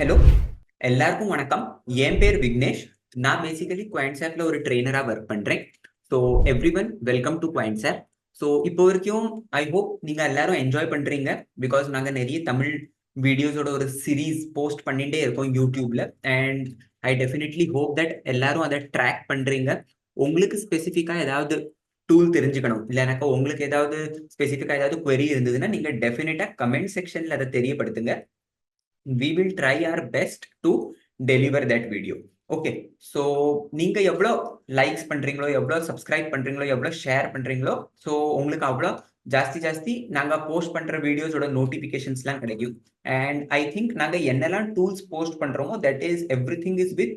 Hello, எல்லாருக்கும் வணக்கம். என் பேர் விக்னேஷ். நான் பேசிக்கலி குவான்சாப்ல ஒரு ட்ரெயினரா ஒர்க் பண்றேன். So everyone welcome to குவான்சாப். ஸோ இப்போ வரைக்கும் ஐ ஹோப் நீங்க எல்லாரும் என்ஜாய் பண்றீங்க. பிகாஸ் நாங்க நிறைய தமிழ் வீடியோஸோட ஒரு சீரீஸ் போஸ்ட் பண்ணிட்டே இருக்கோம் யூடியூப்ல. And I definitely hope that எல்லாரும் அதை ட்ராக் பண்றீங்க. உங்களுக்கு ஸ்பெசிஃபிக்கா ஏதாவது டூல் தெரிஞ்சுக்கணும் இல்லைனாக்கா உங்களுக்கு ஏதாவது ஸ்பெசிஃபிக்கா ஏதாவது query இருந்ததுன்னா நீங்க டெஃபினட்டா கமெண்ட் செக்ஷன்ல அதை தெரியப்படுத்துங்க. we will try our best to deliver that video. Okay, so நீங்க எவ்வளோ லைக்ஸ் பண்றீங்களோ, எவ்வளோ சப்ஸ்கிரைப் பண்றீங்களோ, எவ்வளோ ஷேர் பண்றீங்களோ, ஸோ உங்களுக்கு அவ்வளோ ஜாஸ்தி நாங்க போஸ்ட் பண்ற வீடியோஸோட நோட்டிபிகேஷன்ஸ்லாம் கிடைக்கும். அண்ட் ஐ திங்க் நாங்க என்னெல்லாம் டூல்ஸ் போஸ்ட் பண்றோமோ that is every thing is with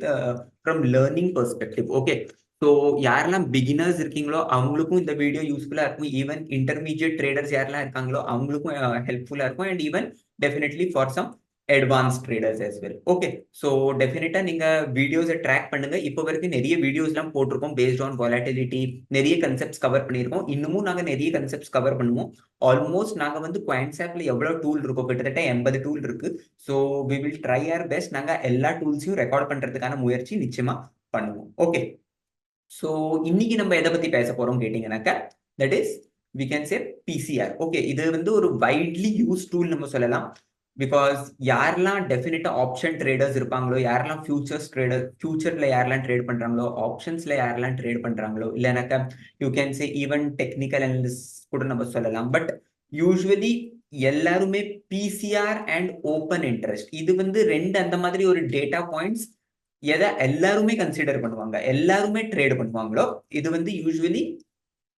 from learning perspective. Okay, so யாரெல்லாம் பிகினர்ஸ் இருக்கீங்களோ அவங்களுக்கும் இந்த வீடியோ யூஸ்ஃபுல்லா இருக்கும். ஈவன் இன்டர்மீடியட் ட்ரேடர்ஸ் யாரெல்லாம் இருக்காங்களோ அவங்களுக்கும் ஹெல்ப்ஃபுல்லா இருக்கும். And even definitely for some advanced traders as well. Okay, so definitely நீங்க வீடியோஸை ட்ராக் பண்ணுங்க. இப்போ வரைக்கும் நிறைய வீடியோஸ்லாம் போட்டிருக்கோம் based on volatility, நிறைய கன்செப்ட்ஸ் கவர் பண்ணியிருக்கோம். இன்னமும் நாங்க நிறைய கன்செப்ட்ஸ் கவர் பண்ணுவோம். ஆல்மோஸ்ட் நாங்க வந்து குவான்சாப்ல எவ்வளவு டூல் இருக்கோ கிட்டத்தட்ட 80 டூல் இருக்கு. So we will try our best. நாங்க எல்லா டூல்ஸையும் ரெக்கார்ட் பண்றதுக்கான முயற்சி நிச்சயமா பண்ணுவோம். ஓகே, ஸோ இன்னைக்கு நம்ம எதை பத்தி பேச போறோம் கேட்டீங்கன்னாக்கா that is we can say PCR. Okay, இது வந்து ஒரு வைட்லி யூஸ் டூல் நம்ம சொல்லலாம். பிகாஸ் யாரெல்லாம் டெஃபினட்டா ஆப்ஷன் ட்ரேடர்ஸ் இருப்பாங்களோ, யாரெல்லாம் ஃபியூச்சர்ல யாரெல்லாம் ட்ரேட் பண்றாங்களோ, ஆப்ஷன்ஸ்ல யாரெல்லாம் ட்ரேட் பண்றாங்களோ, இல்லைனாக்கா you can say even technical analyst கூட நம்ம சொல்லலாம். பட் யூஸ்வலி எல்லாருமே பிசிஆர் அண்ட் ஓப்பன் இன்ட்ரெஸ்ட் இது வந்து ரெண்டு அந்த மாதிரி ஒரு டேட்டா பாயிண்ட்ஸ் எதை எல்லாருமே கன்சிடர் பண்ணுவாங்க, எல்லாருமே ட்ரேட் பண்ணுவாங்களோ இது வந்து usually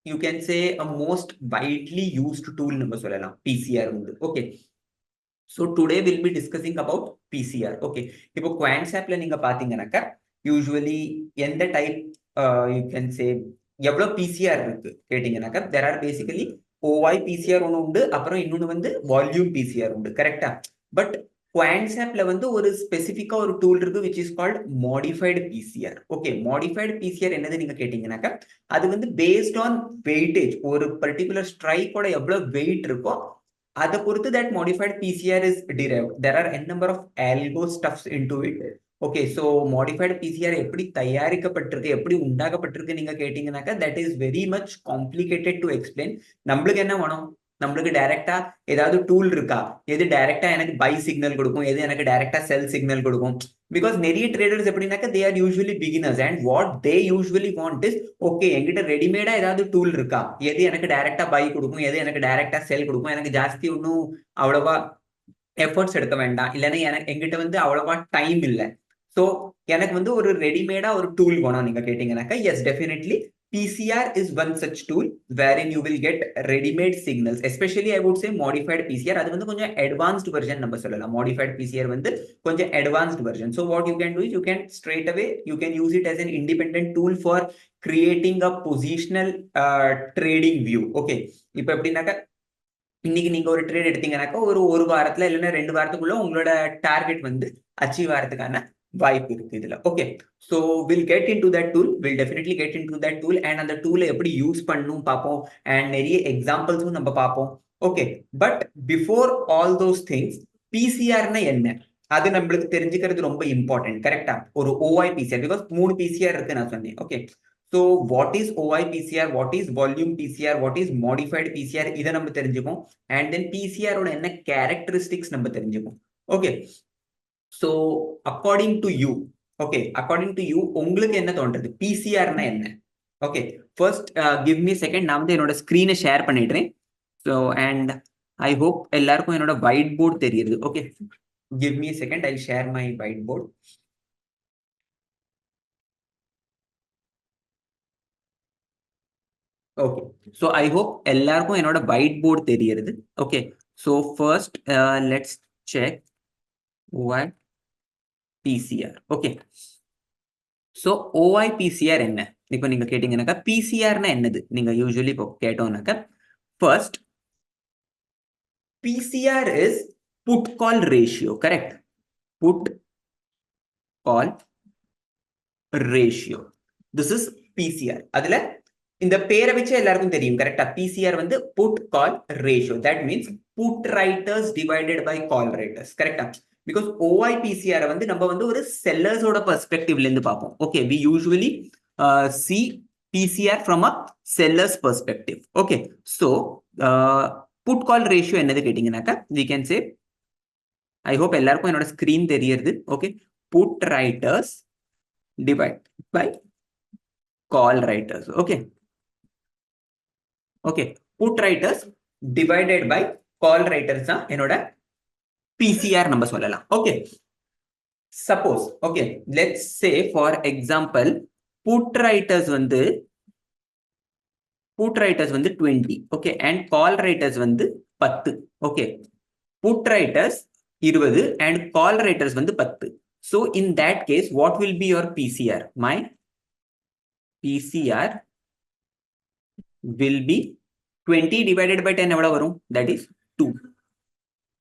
you can say a most widely used tool நம்ம சொல்லலாம் பிசிஆர் வந்து. Okay, so today will be discussing about PCR. Okay, இப்போ குவான்சாப்ல நீங்க பாத்தீங்கன்னாக்கா யூஸ்வலி எந்த டைப் யூ கேன் சே எவ்வளோ பிசிஆர் இருக்கு கேட்டீங்கன்னாக்கா there are basically OI PCR ஒன்று உண்டு, அப்புறம் இன்னொன்று வந்து வால்யூம் பிசிஆர் உண்டு. கரெக்டா? பட் குவான்சாப்ல வந்து ஒரு ஸ்பெசிஃபிக்கா ஒரு டூல் இருக்கு which is called modified PCR. Okay, modified PCR என்னது நீங்க கேட்டீங்கன்னாக்கா அது வந்து பேஸ்ட் ஆன் வெயிட்டேஜ், ஒரு பர்டிகுலர் ஸ்ட்ரைக்கோட எவ்வளவு வெயிட் இருக்கோ அதை பொறுத்து that modified PCR is derived. There are n number of algo stuffs into it. Okay, so modified PCR எப்படி தயாரிக்கப்பட்டிருக்கு, எப்படி உண்டாக்கப்பட்டிருக்கு நீங்க கேட்டீங்கன்னாக்கா that is very much complicated to explain. நம்மளுக்கு என்ன வேணும், நம்மளுக்கு டைரக்டா ஏதாவது டூல் இருக்கா, எது டைரக்டா எனக்கு பை சிக்னல் கொடுக்கும், எது எனக்கு டைரக்டா செல் சிக்னல் கொடுக்கும். பிகாஸ் நிறைய ட்ரேடர்ஸ் எப்படின்னாக்கா they are usually beginners and what they usually want is okay என்கிட்ட ரெடிமேடா ஏதாவது டூல் இருக்கா, எது எனக்கு டைரக்டா பை கொடுக்கும், எது எனக்கு டைரக்டா செல் கொடுக்கும், எனக்கு ஜாஸ்தி ஒன்றும் அவ்வளவா எஃபர்ட்ஸ் எடுக்க வேண்டாம், இல்லைன்னா எனக்கு எங்கிட்ட வந்து அவ்வளவா டைம் இல்லை. ஸோ எனக்கு வந்து ஒரு ரெடிமேடா ஒரு டூல் வேணும் நீங்க கேட்டீங்கன்னாக்கா yes definitely PCR is one such tool wherein you will get ready-made signals. Especially I would say modified PCR. அது வந்து கொஞ்சம் advanced version நம்ம சொல்லலாம். Modified PCR வந்து கொஞ்சம் advanced version. So what you can do is you can straight away you can use it as an independent tool for creating a positional trading view. Okay, இப்போ எப்படின்னாக்கா இன்னைக்கு நீங்க ஒரு trade எடுத்தீங்கன்னாக்கா ஒரு வாரத்துல இல்லைன்னா 2 வாரத்துக்குள்ள உங்களோட டார்கெட் வந்து அச்சீவ் ஆகிறதுக்கான வாய்ப்பு இருக்கு இதுல. Okay, so will get in to that tool, will definitely get in to that tool and அந்த டூலை எப்படி யூஸ் பண்ணணும் பார்ப்போம் அண்ட் நிறைய எக்ஸாம்பிள்ஸும் நம்ம பார்ப்போம். Okay, but before all those things பிசிஆர்னா என்ன அது நம்மளுக்கு தெரிஞ்சுக்கிறது ரொம்ப இம்பார்ட்டன்ட். கரெக்டா? ஒரு ஓஐ பிசிஆர், பிகாஸ் 3 பிசிஆர் இருக்கு நான் சொன்னேன். Okay, so what is OI PCR, what is volume PCR, what is modified PCR இதை நம்ம தெரிஞ்சுப்போம். and then PCR ஓட என்ன characteristics நம்ம தெரிஞ்சுப்போம். Okay, so according to you, okay, according to you உங்களுக்கு என்ன தோன்றது பிசிஆர்னா என்ன? Okay, first give me second, நான் வந்து என்னோட ஸ்கிரீனை ஷேர் பண்ணிடுறேன். ஸோ அண்ட் ஐ ஹோப் எல்லாருக்கும் என்னோட ஒயிட் போர்டு தெரியுது. Okay, give me second, I share my white board. Okay, so I hope எல்லாருக்கும் என்னோட ஒயிட் போர்டு தெரியுது. Okay, so first let's check OI PCR. Okay, so OI PCR என்ன இப்போ நீங்க கேட்டீங்கன்னாக்கா பிசிஆர்னா என்னது நீங்க யூஸ்வலி இப்போ கேட்டோம்னாக்கா first PCR is put call ratio. Correct? Put call ratio, this is PCR. அதுல இந்த பேரை வச்சு எல்லாருக்கும் தெரியும். கரெக்டா? பிசிஆர் வந்து put call ratio, that means put writers divided by call writers. கரெக்டா? பிகாஸ் OI PCR வந்து நம்ம வந்து ஒரு செல்லர்ஸோட பெர்ஸ்பெக்டிவ்ல இருந்து பார்ப்போம். Okay, we usually see PCR from a seller's perspective. Okay, so put call ratio என்னது கேட்டிங்கனாக்கா we can say, I hope எல்லாருக்கும் என்னோட ஸ்கிரீன் தெரியுது. Okay, put writers divide by call writers. Okay, okay, put writers divided by call writers தான் என்னோட PCR நம்ம சொல்லலாம். Okay, suppose, okay, let's say for example put writers வந்து 20, okay, and call writers வந்து 10. Okay, put writers 20 and call writers வந்து 10. So in that case what will be your PCR? My PCR will be 20 divided by 10 எவ்வளவு வரும்? That is 2.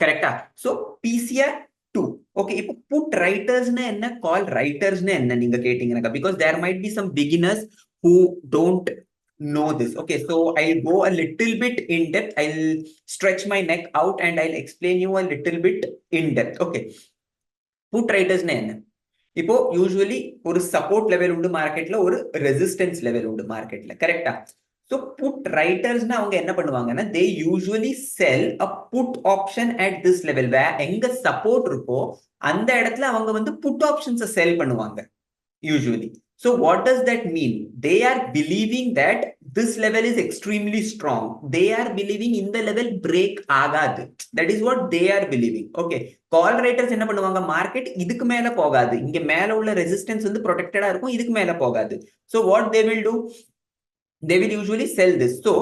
கரெக்டா? So PCR 2. Okay, இப்போ put writers னா என்ன, call writers னா என்ன நீங்க கேட்டிங்கனாக்கா, because there might be some beginners who don't know this. Okay, so I'll go a little bit in depth. I'll stretch my neck out and I'll explain you a little bit in depth. Okay, put writers னா என்ன? இப்போ usually ஒரு support level உண்டு மார்க்கெட்ல, ஒரு resistance level உண்டு மார்க்கெட்ல, கரெக்டா? சோ புட் ரைட்டர்ஸ்னா அவங்க என்ன பண்ணுவாங்கன்னா, they usually sell a put option at this level, எங்க சப்போர்ட் இருக்கோ அந்த இடத்துல அவங்க வந்து புட் ஆப்ஷன்ஸை செல் பண்ணுவாங்க usually. So what does that mean? They are believing that this level is extremely strong. They are believing in the level break ஆகாது. That is what they are believing. Okay, call writers என்ன பண்ணுவாங்க, market இதுக்கு மேல போகாது, இங்க மேல உள்ள resistance வந்து ப்ரொடெக்டடா இருக்கும், இதுக்கு மேல போகாது. So what they will do? They will usually sell this. So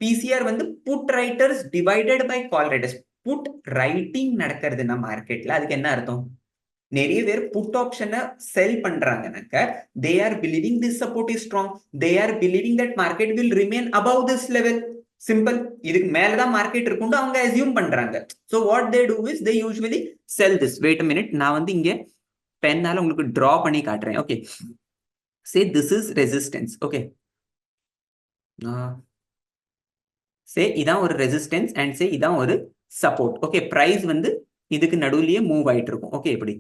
PCR வந்து put writers divided by call writers. Put writing நடக்கிறதுனா மார்க்கெட்ல அதுக்கு என்ன அர்த்தம்? நிறைய பேர் புட் ஆப்ஷனை செல் பண்றாங்கனாக்க, they are believing this support is strong, they are believing that market will remain above this level. Simple, இதுக்கு மேலதான் மார்க்கெட் இருக்குன்னு அவங்க அசியூம் பண்றாங்க. so what they do is they usually sell this. wait a minute, நான் வந்து இங்க பென்னால உங்களுக்கு draw பண்ணி காட்டுறேன். Okay, say this is resistance. okay, say இதான் ஒரு ரெசிஸ்டன்ஸ் and say இதான் ஒரு சப்போர்ட். ஓகே, பிரைஸ் வந்து இதுக்கு நடுவுலயே மூவ் ஆயிட்டு இருக்கும். ஓகே, இப்படி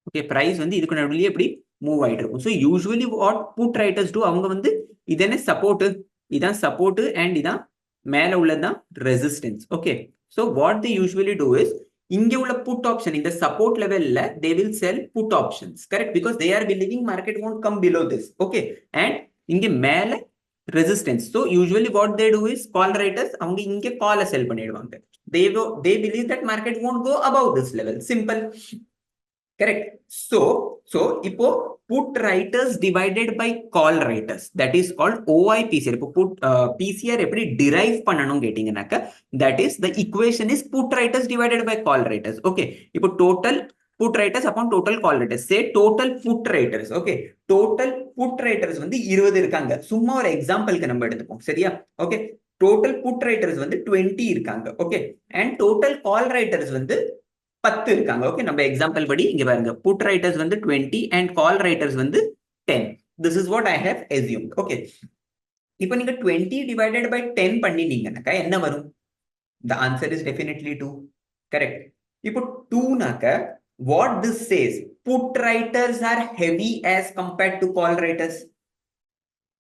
ஓகே, பிரைஸ் வந்து இதுக்கு நடுவுலயே எப்படி மூவ் ஆயிட்டு இருக்கும். So usually what put writers do, அவங்க வந்து இதென்ன சப்போர்ட், இதான் சப்போர்ட் அண்ட் இதான் மேல உள்ளதுதான் resistance. Okay, so what they usually do is, இங்க உள்ள புட் ஆப்ஷன் இந்த சப்போர்ட் லெவல்ல they will sell put options, correct, because they are believing market won't come below this. Okay, and இங்க மேல resistance. So usually what they do is, call writers அவங்க இங்க காலை செல் பண்ணிடுவாங்க. they believe that market won't go above this level. simple, correct. So இப்போ put writers divided by call writers, that is called OI PCR. இப்போ put PCR எப்படி derive பண்ணணும் கேட்டிங்கனாக்க, that is the equation is put writers divided by call writers. okay, இப்போ total put writers upon total call writers. say total put writers. okay, total put writers வந்து 20 இருக்காங்க. சும்மா ஒரு எக்ஸாம்பிளுக்கு நம்ம எடுத்துப்போம், சரியா? okay, total put writers வந்து 20 இருக்காங்க. okay, and total call writers வந்து 10 இருக்காங்க. ஓகே, நம்ம எக்ஸாம்பிள் படி இங்க பாருங்க, புட் ரைட்டர்ஸ் வந்து 20 and கால் ரைட்டர்ஸ் வந்து 10. this is what I have assumed. Okay, இப்போ நீங்க 20 divided by 10 பண்ணினீங்கனாக்கா என்ன வரும்? the answer is definitely 2. correct. இப்போ 2 நாக்க what this says, put writers are heavy as compared to call writers.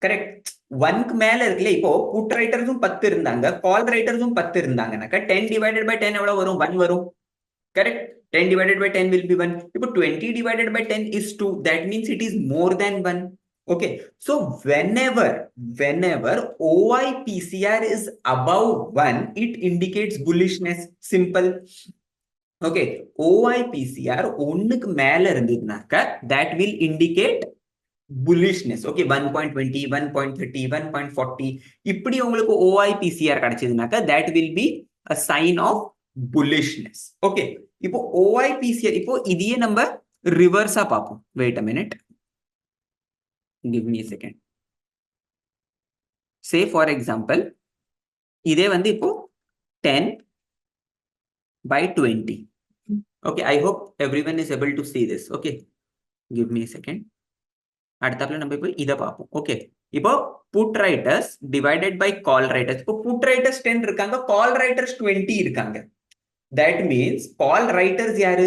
Correct, 1க்கு மேல இருக்குல்ல. இப்போ புட் ரைட்டர்ஸும் 10 இருந்தாங்க, கால் ரைட்டர்ஸும் 10 இருந்தாங்கனாக்கா 10 divided by 10 எவ்வளவு வரும்? 1 வரும். correct, 10 divided by 10 will be 1. இப்போ 20 divided by 10 is 2. that means it is more than 1. okay, so whenever OI PCR is above 1, it indicates bullishness. simple. okay, OI PCR ஒண்ணுக்கு மேல இருந்ததுனாக்க that will indicate bullishness. okay, 1.20, 1.30, 1.40 இப்படி உங்களுக்கு OI PCR கிடைச்சதுனாக்க that will be a sign of bullishness. okay, இப்போ OI PCR, இப்போ இதையே நம்ம ரிவர்ஸா பார்ப்போம். wait a minute, give me a second. say for example இதே வந்து இப்போ 10 by 20. okay, I hope everyone is able to see this. okay, give me a second. அடுத்தாப்புல நம்ம இப்போ இதை பார்ப்போம். ஓகே, இப்போ put writers divided by call writers. இப்போ புட் ரைட்டர்ஸ் 10 இருக்காங்க, கால் ரைட்டர்ஸ் 20 இருக்காங்க. that means call writers யாரு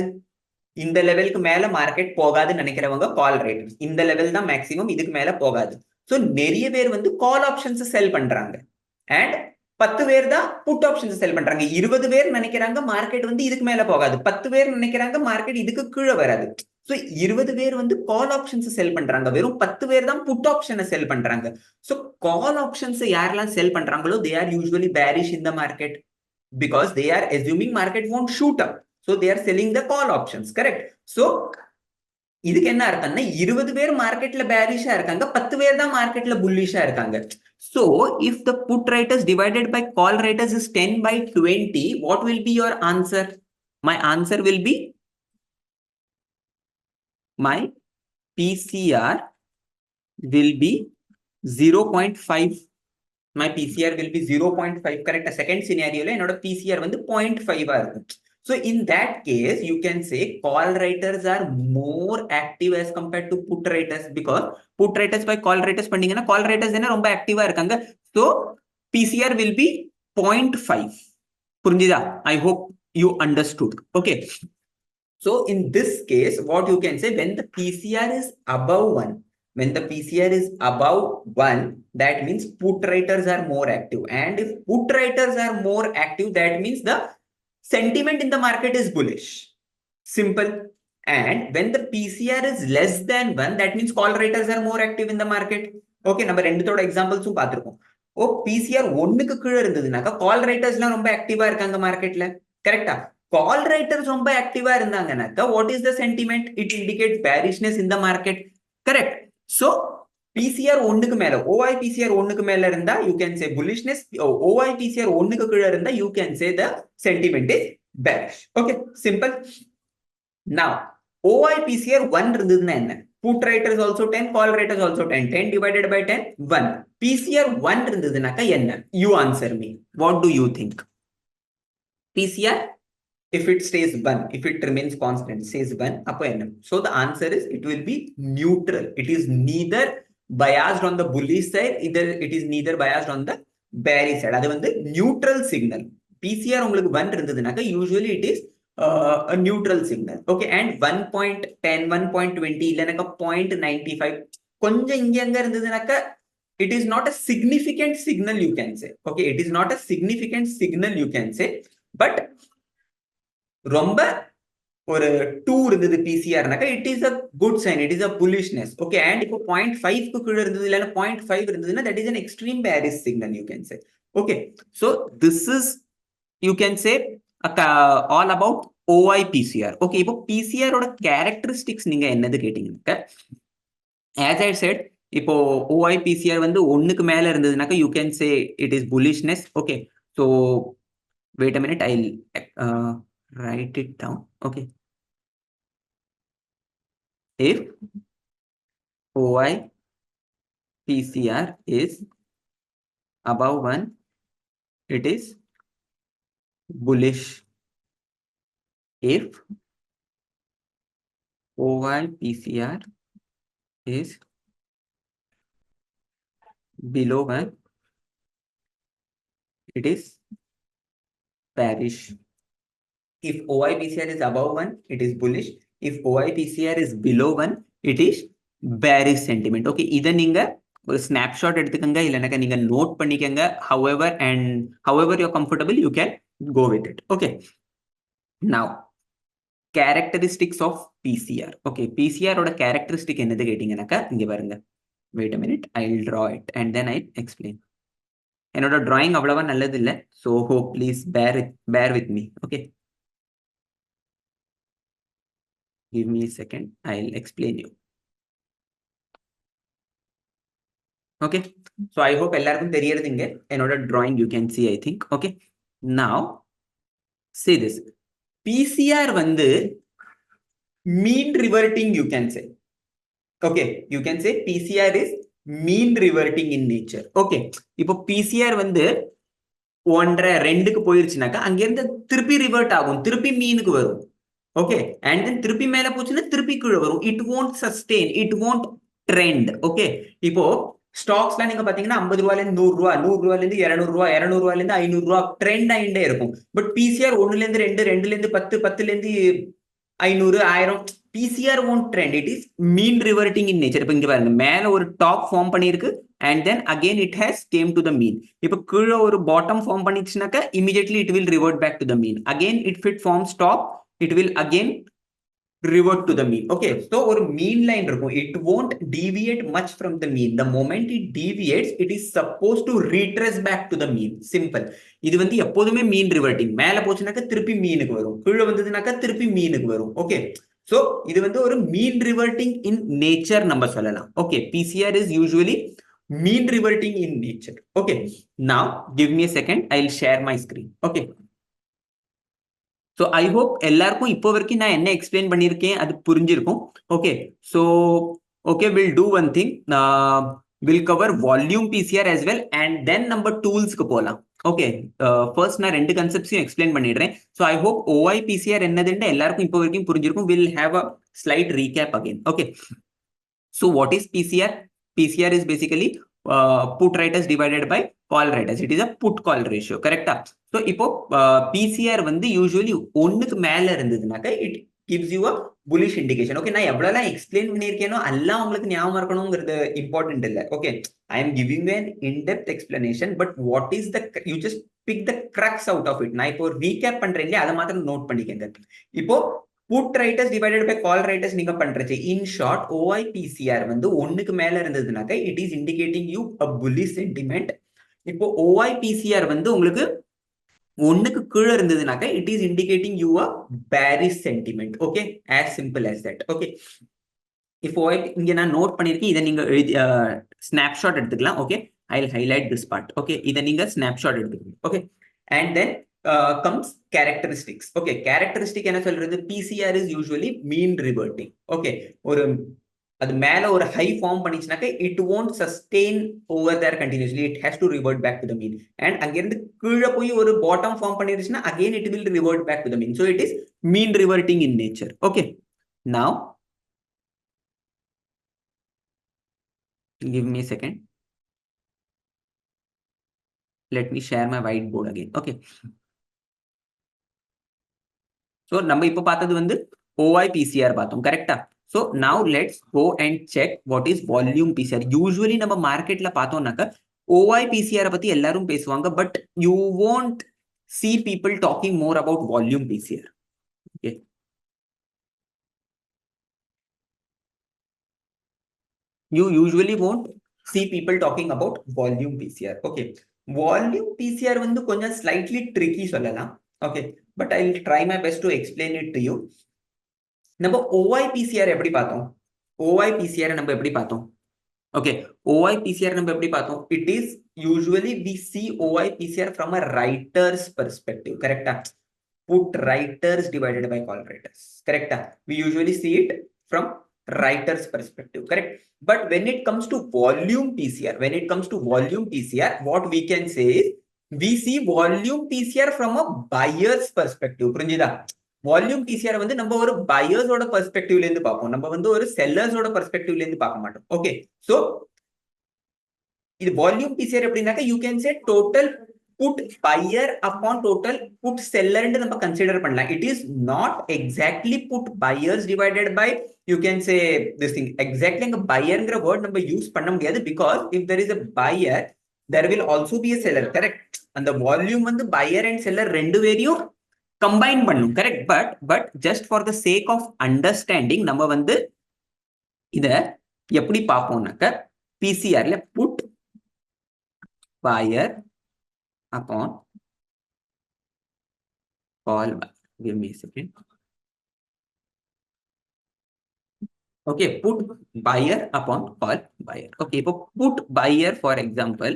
இந்த லெவலுக்கு மேல மார்க்கெட் போகாதுன்னு நினைக்கிறவங்க கால் ரைட்டர்ஸ். இந்த லெவல் தான் மேக்ஸிமம், இதுக்கு மேல போகாது. சோ நிறைய பேர் வந்து கால் ஆப்ஷன்ஸ் செல் பண்றாங்க அண்ட் 10 பேர் தான் புட் ஆப்ஷன்ஸ் செல் பண்றாங்க. 20 பேர் நினைக்கிறாங்க மார்க்கெட் வந்து இதுக்கு மேல போகாது, 10 பேர் நினைக்கிறாங்க மார்க்கெட் இதுக்கு கீழே வராது. சோ 20 பேர் வந்து கால் ஆப்ஷன்ஸ் செல் பண்றாங்க, வெறும் 10 பேர் தான் புட் ஆப்ஷனை செல் பண்றாங்க. சோ கால் ஆப்ஷன்ஸ் யாரெல்லாம் செல் பண்றாங்களோ they are usually bearish in the market because they are assuming market won't shoot up, so they are selling the call options, correct? So இதுக்கு என்ன அர்த்தம்னா 20 பேர் மார்க்கெட்ல பேரிஷா இருக்காங்க, 10 பேர் தான் மார்க்கெட்ல புல்லிஷா இருக்காங்க. So if the put writers divided by call writers is 10 by 20, what will be your answer? My answer will be my PCR will be 0.5. My PCR will be 0.5, correct? A second scenario la enoda PCR வந்து 0.5 இருக்கும். So in that case you can say call writers are more active as compared to put writers, because put writers by call writers பண்ணீங்கன்னா call writers என்ன ரொம்ப ஆக்டிவா இருக்காங்க. So PCR will be 0.5. புரிஞ்சுதா? I hope you understood. Okay, so in this case what you can say, when the PCR is above 1, when the PCR is above 1, that means put writers are more active, and if put writers are more active, that means the sentiment in the market is bullish. Simple. And when the PCR is less than 1, that means call writers are more active in the market. Okay, நம்ம ரெண்டுத்தோட எக்ஸாம்பிள்ஸும் பார்த்திருக்கோம். ஓ PCR 1க்கு கீழே இருந்ததுனாக்கா கால் ரைட்டர்ஸ்லாம் ரொம்ப ஆக்டிவா இருக்காங்க மார்க்கெட்ல, கரெக்டா? கால் writers ரொம்ப ஆக்டிவா இருந்தாங்கனாக்கா what is the sentiment? It indicates bearishness in the market, correct? So PCR 1க்கு மேல, OI PCR 1க்கு மேல இருந்தா you can say bullishness, OI PCR 1க்கு கீழே இருந்தா you can say the sentiment is bearish. Okay, simple. Now OI PCR 1 இருந்ததுன்னா என்ன? Put writers also 10, call writers also 10. 10 divided by 10, 1. PCR 1 இருந்ததுனாக்கா என்ன? You answer me. What do you think? PCR, if it stays 1, if it remains constant, says 1, அப்போ என்ன? So the answer is it will be neutral. It is neither biased on the bullish side, either it is neither biased on the bearish side. அது வந்து neutral signal. PCR உங்களுக்கு 1 இருந்ததுனாக்கா usually it is a neutral signal. Okay, and 1.10, 1.20 இல்லைனாக்கா 0.95 கொஞ்சம் இங்க அங்க இருந்ததுனாக்கா it is not a significant signal, you can say. Okay, it is not a significant signal, you can say, but ரொம்ப ஒரு 2 இருந்தது பிசிஆர்னாக்கா it is a good sign, it is a bullishness. Okay, and இப்போ 0.5 க்கு கீழ இருந்தது இல்லனா 0.5 இருந்ததுன்னா that is an extreme bearish signal, you can say. Okay, so this is, you can say, all about OI PCR. Okay, இப்போ PCR ஓட characteristics நீங்க என்னது கேட்டீங்கன்னாக்கா, as I said, இப்போ OI PCR வந்து 1க்கு மேல இருந்ததுனாக்கா you can say it is bullishness. Okay, so wait a minute, I'll write it down. Okay, if OI PCR is above 1, it is bullish. If OI PCR is below 1, it is bearish. If OI PCR is above 1, it is bullish. If OI PCR is below 1, it is bearish sentiment. Okay, இதை நீங்க ஒரு snapshot எடுத்துக்கங்க, இல்லைனாக்கா நீங்க note பண்ணிக்கங்க. however you're comfortable, you can go with it. Okay, now characteristics of PCR. Okay, PCR ஓட characteristic என்னது கேட்டீங்கன்னாக்கா இங்க பாருங்க. Wait a minute, I'll draw it and then I'll explain. என்னோட drawing அவ்வளவா நல்லது இல்லை, so please bear with me. Okay, give me a second, I'll explain you. Okay, so I hope எல்லாருக்கும் தெரியறதுங்க என்னோட drawing, you can see, I think. Okay, now see this. PCR வந்து mean reverting, you can say. Okay, you can say PCR is mean reverting in nature. Okay, இப்போ PCR வந்து 1.5 2க்கு போயிருச்சுனாக்கா அங்கிருந்து திருப்பி revert ஆகும், திருப்பி மீனுக்கு வரும். ஓகே, அண்ட் தென் திருப்பி மேல போச்சுன்னா திருப்பி கீழே வரும். It won't sustain, it won't trend. Okay, இப்போ ஸ்டாக்ஸ்லாம் நீங்க பாத்தீங்கன்னா 50 ரூபாயில இருந்து 100 ரூபாய், 100 ரூபாயில இருந்து 200 ரூபாய், 200 ரூபாயில இருந்து 500 ரூபாய் ட்ரெண்ட் ஆயிட்டே இருக்கும். பட் பிசிஆர் 1ல இருந்து 2, 2ல இருந்து 10, 10ல இருந்து 500, 1000. PCR won't trend. It is mean reverting in nature. இப்ப இங்க பாருங்க, மேல ஒரு டாப் ஃபார்ம் பண்ணிருக்கு and then again it has came to the mean. இப்ப கீழ ஒரு பாட்டம் ஃபார்ம் பண்ணிச்சுனாக்க immediately it will revert back to the mean. Again it forms top, it will again revert to the mean. Okay, so ஒரு mean line இருக்கும். It won't deviate much from the mean. The moment it deviates, it is supposed to retrace back to the mean. Simple. இது வந்து எப்போதுமே mean reverting. மேல போச்சுனாக்க திருப்பி மீனுக்கு வரும், கீழே வந்ததுனாக்க திருப்பி மீனுக்கு வரும். ஓகே, so இது வந்து ஒரு mean reverting in nature நம்ம சொல்லலாம். Okay, PCR is usually mean reverting in nature. Okay, now give me a second, I'll share my screen. Okay, so I hope எல்லாருக்கும் இப்போ வரைக்கும் நான் என்ன எக்ஸ்பிளைன் பண்ணியிருக்கேன் அது புரிஞ்சிருக்கும். Okay, so okay, will do one thing, will cover volume PCR as well and then நம்ம டூல்ஸ்க்கு போகலாம். ஓகே, ஃபர்ஸ்ட் நான் ரெண்டு கன்செப்ட்ஸையும் எக்ஸ்பிளைன் பண்ணிடுறேன். So I hope OI PCR என்னதுன்னு எல்லாருக்கும் இப்போ வரைக்கும் புரிஞ்சிருக்கும். Will have a slight recap again. Okay, so what is PCR? PCR is basically put writers divided by call writers. It is a put call ratio. கரெக்டா? So இப்போ PCR வந்து usually ஒன்னுக்கு மேல இருந்ததுனாக்க it gives you a bullish indication. Okay, நான் எவ்வளவு explain பண்ணியிருக்கேனோ எல்லாம் உங்களுக்கு ஞாபகம் இருக்கணுங்கிறது இம்பார்ட்டன்ட் இல்லை. Okay, I am giving an in-depth explanation, but what is the, you just pick the crux out of it. நான் இப்போ ரீகேப் பண்றேன் இல்லையா, அதை மாத்திரம் நோட் பண்ணிக்கங்க. இப்போ put writers divided by call writers நீங்க பண்றீங்க. In short, OI PCR வந்து ஒன்னுக்கு மேல இருந்ததுனாக்க it is indicating you a bullish sentiment. இப்போ OI PCR வந்து உங்களுக்கு ஒன்னுக்கு கீழே இருந்ததுனாக்க it is indicating you a bearish sentiment. Okay, as simple as that. Okay, இப்போ இங்க நான் நோட் பண்ணிருக்கேன், இதை நீங்க ஸ்னாப்ஷாட் எடுத்துக்கலாம். Okay, I'll highlight this part. Okay, இதை நீங்க ஸ்னாப்ஷாட் எடுத்துக்கலாம். Okay, and then comes characteristics. Okay, characteristic என்ன சொல்றது? PCR is usually mean reverting. Okay, ஒரு அது மேல ஒரு ஹை ஃபார்ம் பண்ணிச்சுனாக்க it won't sustain over there continuously. It has to revert back to the mean. And அங்கிருந்து கீழே போய் ஒரு பாட்டம் ஃபார்ம் பண்ணிருச்சுன்னா again it will revert back to the mean. So it is mean reverting in nature. Okay, now give me a second. Let me share my whiteboard again. Okay, so நம்ம இப்போ பார்த்தது வந்து OI PCR பார்த்தோம். கரெக்டா? So now let's go and check what is volume PCR. Usually நம்ம மார்க்கெட்ல பார்த்தோம்னாக்க OI PCR பத்தி எல்லாரும் பேசுவாங்க, but you won't see people talking more about volume PCR. Okay, you usually won't see people talking about volume PCR. Okay, volume PCR வந்து கொஞ்சம் slightly tricky சொல்லலாம். Okay, but I'll try my best to explain it to you. நம்ம OI PCR எப்படி பார்த்தோம்? OI PCR நம்ம எப்படி பார்த்தோம்? Okay, OI PCR நம்ம எப்படி பார்த்தோம்? It is usually we see OI PCR from a writer's perspective. Correcta? Put writers divided by call writers. Correcta? We usually see it from writer's perspective. Correct? But when it comes to volume PCR, what we can say is we see volume PCR from a buyer's perspective. புரிஞ்சுதா? Volume PCR வந்து நம்ம ஒரு பையர்ஸோட பெர்ஸ்பெக்டிவ்ல இருந்து பார்ப்போம், நம்ம வந்து ஒரு செல்லர்ஸோட பெர்ஸ்பெக்டிவ்ல இருந்து பார்க்க மாட்டோம். ஓகே, சோ இது வால்யூம் பிசிஆர் எப்படின்னாக்க you can say total put buyer upon total put seller நம்ம கன்சிடர் பண்ணலாம். It is not exactly put buyers divided by, you can say this thing. Exactly அங்க பையர்ங்கிற வேர்ட் நம்ம யூஸ் பண்ண முடியாது, because if there is a buyer there will also be a seller. Correct? அந்த volume வந்து buyer and seller ரெண்டு பேரையும் combine பண்ணும். Correct? But just for the sake of understanding நம்ம வந்து இத எப்படி பார்ப்போம்னாக்க பிசிஆர்ல put buyer upon call. give me a second. Okay, put buyer upon call buyer. Okay, இப்போ put buyer for example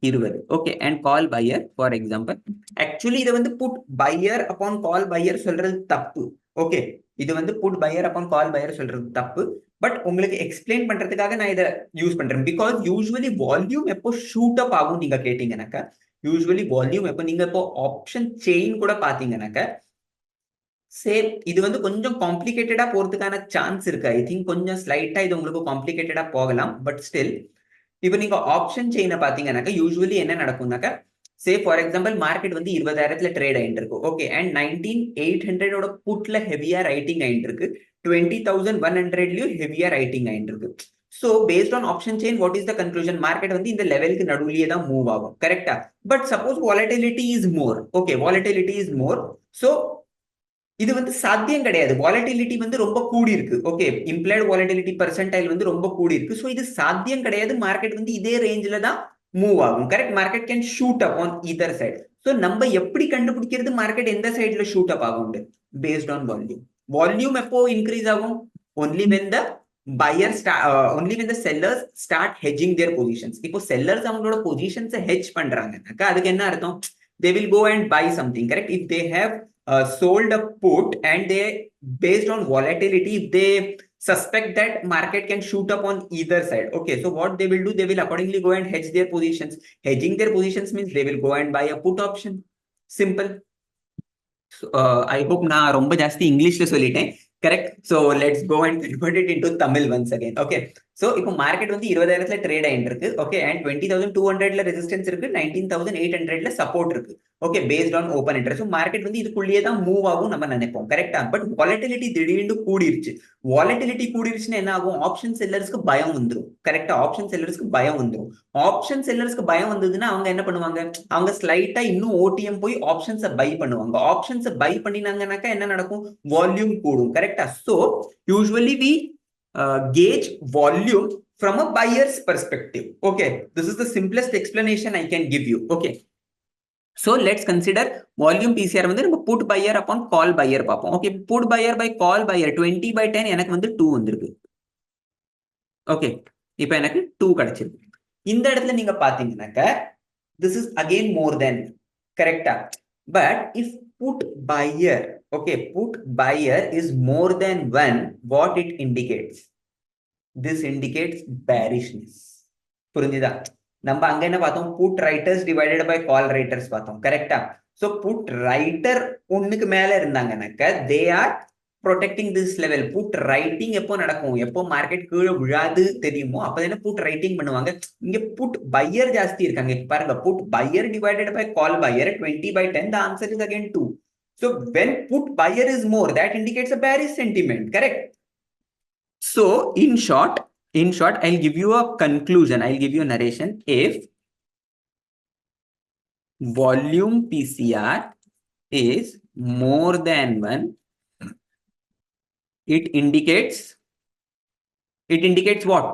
20. Okay, and call buyer for example. Actually இது வந்து put buyer upon call buyer சொல்றது தப்பு. Okay, இது வந்து put buyer upon call buyer சொல்றது தப்பு. But உங்களுக்கு எக்ஸ்பிளைன் பண்றதுக்காக நான் இதை யூஸ் பண்றேன். பிகாஸ் யூஸ்வலி வால்யூம் எப்போ ஷூட் அப் ஆகும் நீங்க கேட்டீங்கன்னாக்க, யூஸ்வலி வால்யூம் எப்போ நீங்க இப்போ ஆப்ஷன் செயின் கூட பாத்தீங்கன்னாக்க சேம் இது வந்து கொஞ்சம் காம்ப்ளிகேட்டடா போறதுக்கான சான்ஸ் இருக்கு. ஐ திங்க் கொஞ்சம் ஸ்லைட்டா இது உங்களுக்கு காம்ப்ளிகேட்டடா போகலாம். பட் ஸ்டில் இப்போ நீங்க ஆப்ஷன் செயினை பாத்தீங்கன்னாக்கா யூஸ்வலி என்ன நடக்கும்னாக்கா சே ஃபார் எக்ஸாம்பிள் மார்க்கெட் வந்து 20,000 ட்ரேட் ஆயிட்டு இருக்கு ஓகே அண்ட் 19,800 புட்ல ஹெவியா ரைட்டிங் ஆயிட்டு இருக்கு 20,100லயும் ஹெவியா ரைட்டிங் ஆயிட்டு இருக்கு so based on option chain what is the conclusion market வந்து இந்த லெவலுக்கு நடுவுலயே தான் மூவ் ஆகும் கரெக்டா but suppose volatility is more okay volatility is more so இது வந்து சாத்தியம் கிடையாது வாலட்டிலிட்டி வந்து ரொம்ப கூடி இருக்கு ஓகே இம்ப்ளைட் வாலட்டிலிட்டி பெர்சென்டைல் வந்து ரொம்ப கூடி இருக்கு சோ இது சாத்தியம் கிடையாது மார்க்கெட் வந்து இதே ரேஞ்சில தான் மூவ் ஆகும் correct market can shoot up on either side so நம்ம எப்படி கண்டுபிடிக்கிறது மார்க்கெட் எந்த சைடுல ஷூட் அப் ஆகும் பேஸ்ட் ஆன் வால்யூம் வால்யூம் எப்போ இன்க்ரீஸ் ஆகும் only when the only when the sellers start hedging their positions இப்போ sellers அவங்களோட positions hedge பண்றாங்கனாக்கா அதுக்கு என்ன அர்த்தம் they will go and buy something correct if they have sold a put and they based on volatility if they suspect that market can shoot up on either side okay so what they will do they will accordingly go and hedge their positions hedging their positions means they will go and buy a put option simple I hope நான் ரொம்ப ஜாஸ்தி இங்கிலீஷ்ல சொல்லிட்டேன் correct so let's go and convert it into Tamil once again okay so இப்போ market வந்து 20,000 trade ஆயிட்டு இருக்கு okay and 20,200ல resistance இருக்கு 19,800ல சப்போர்ட் இருக்கு okay based on open interest so market வந்து இதுக்குள்ளேயே தான் மூவ் ஆகும் நம்ம நினைப்போம் கரெக்டா பட் வாலட்டிலிட்டி திடீர்னு கூடிருச்சு வாலட்டிலிட்டி கூடிருச்சுன்னா என்ன ஆகும் ஆப்ஷன் செல்லர்ஸ்க்கு பயம் வந்துடும் கரெக்டா ஆப்ஷன் செல்லர்ஸ்க்கு பயம் வந்துடும் ஆப்ஷன் செல்லர்ஸ்க்கு பயம் வந்ததுன்னா அவங்க என்ன பண்ணுவாங்க அவங்க ஸ்லைட்டா இன்னும் ஓடிஎம் போய் ஆப்ஷன்ஸை பை பண்ணுவாங்க ஆப்ஷன்ஸை பை பண்ணினாங்கன்னாக்கா என்ன நடக்கும் வால்யூம் கூடும் கரெக்டா so usually we gauge volume from a buyer's perspective okay this is the simplest explanation I can give you okay so let's consider volume PCR வந்து நம்ம put buyer upon call buyer பார்ப்போம் okay put buyer by call buyer 20/10 எனக்கு வந்து 2 வந்திருக்கு okay இப்போ எனக்கு 2 கிடைச்சிருக்கு இந்த இடத்துல நீங்க பாத்தீங்கன்னாக்க this is again more than correct but if put buyer okay put buyer is more than 1 what it indicates this indicates bearishness புரிஞ்சுதா நம்ம அங்க என்ன பார்த்தோம் put writers divided by call writers பார்த்தோம் கரெக்டா so put writer ஒண்ணுக்கு மேல இருந்தாங்கன்னாக்க they are protecting this level put writing எப்போ நடக்கும் எப்போ மார்க்கெட் கீழே விழாது தெரியுமோ அப்பதானே put writing பண்ணுவாங்க இங்க put buyer ஜாஸ்தி இருக்காங்க பாருங்க put buyer divided by call buyer 20/10 the answer is again 2 so when put buyer is more that indicates a bearish sentiment correct so in short I'll give you a conclusion I'll give you a narration if volume PCR is more than 1 it indicates what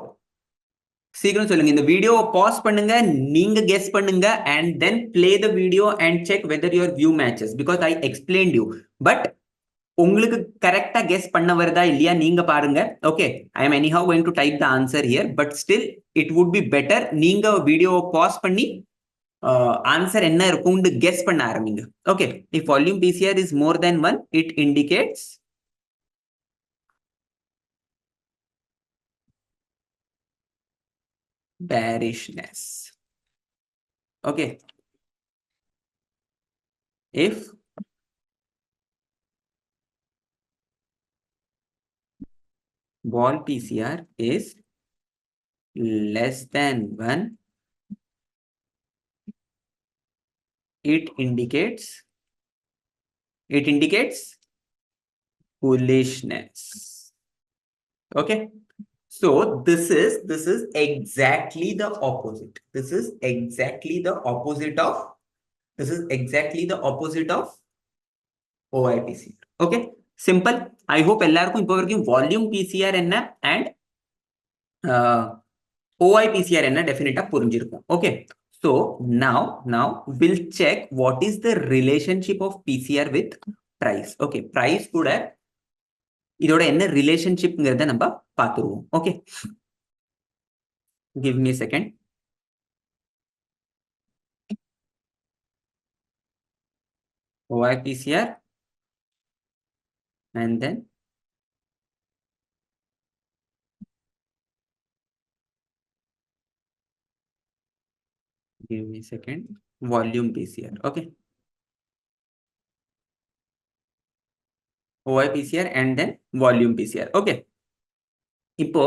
சீக்கிரம் சொல்லுங்க இந்த வீடியோவை pass பண்ணுங்க நீங்க guess பண்ணுங்க and then play the video and check whether your view matches because I explained you but உங்களுக்கு கரெக்டா guess பண்ண வருதா இல்லையா நீங்க பாருங்க okay I am anyhow going to type the answer here but still it would be better நீங்க வீடியோவை pass பண்ணி ஆன்சர் என்ன இருக்கும்னு கெஸ் பண்ண ஆரம்பிங்க okay if volume PCR is more than 1 it indicates bearishness okay if vol PCR is less than 1 it indicates bullishness okay so this is exactly the opposite of OI PCR okay simple I hope எல்லாருக்கும் இப்போ வரைக்கும் volume PCR என்ன and OI PCR என்ன டெஃபினட்டா புரிஞ்சிருக்கும் okay so now we'll check what is the relationship of PCR with price okay price கூட இதோட என்ன ரிலேஷன்ஷிப்ங்கிறத நம்ம பார்த்துருவோம் okay give me a second OI PCR and then give me a second volume PCR okay OI PCR and then volume PCR okay இப்போ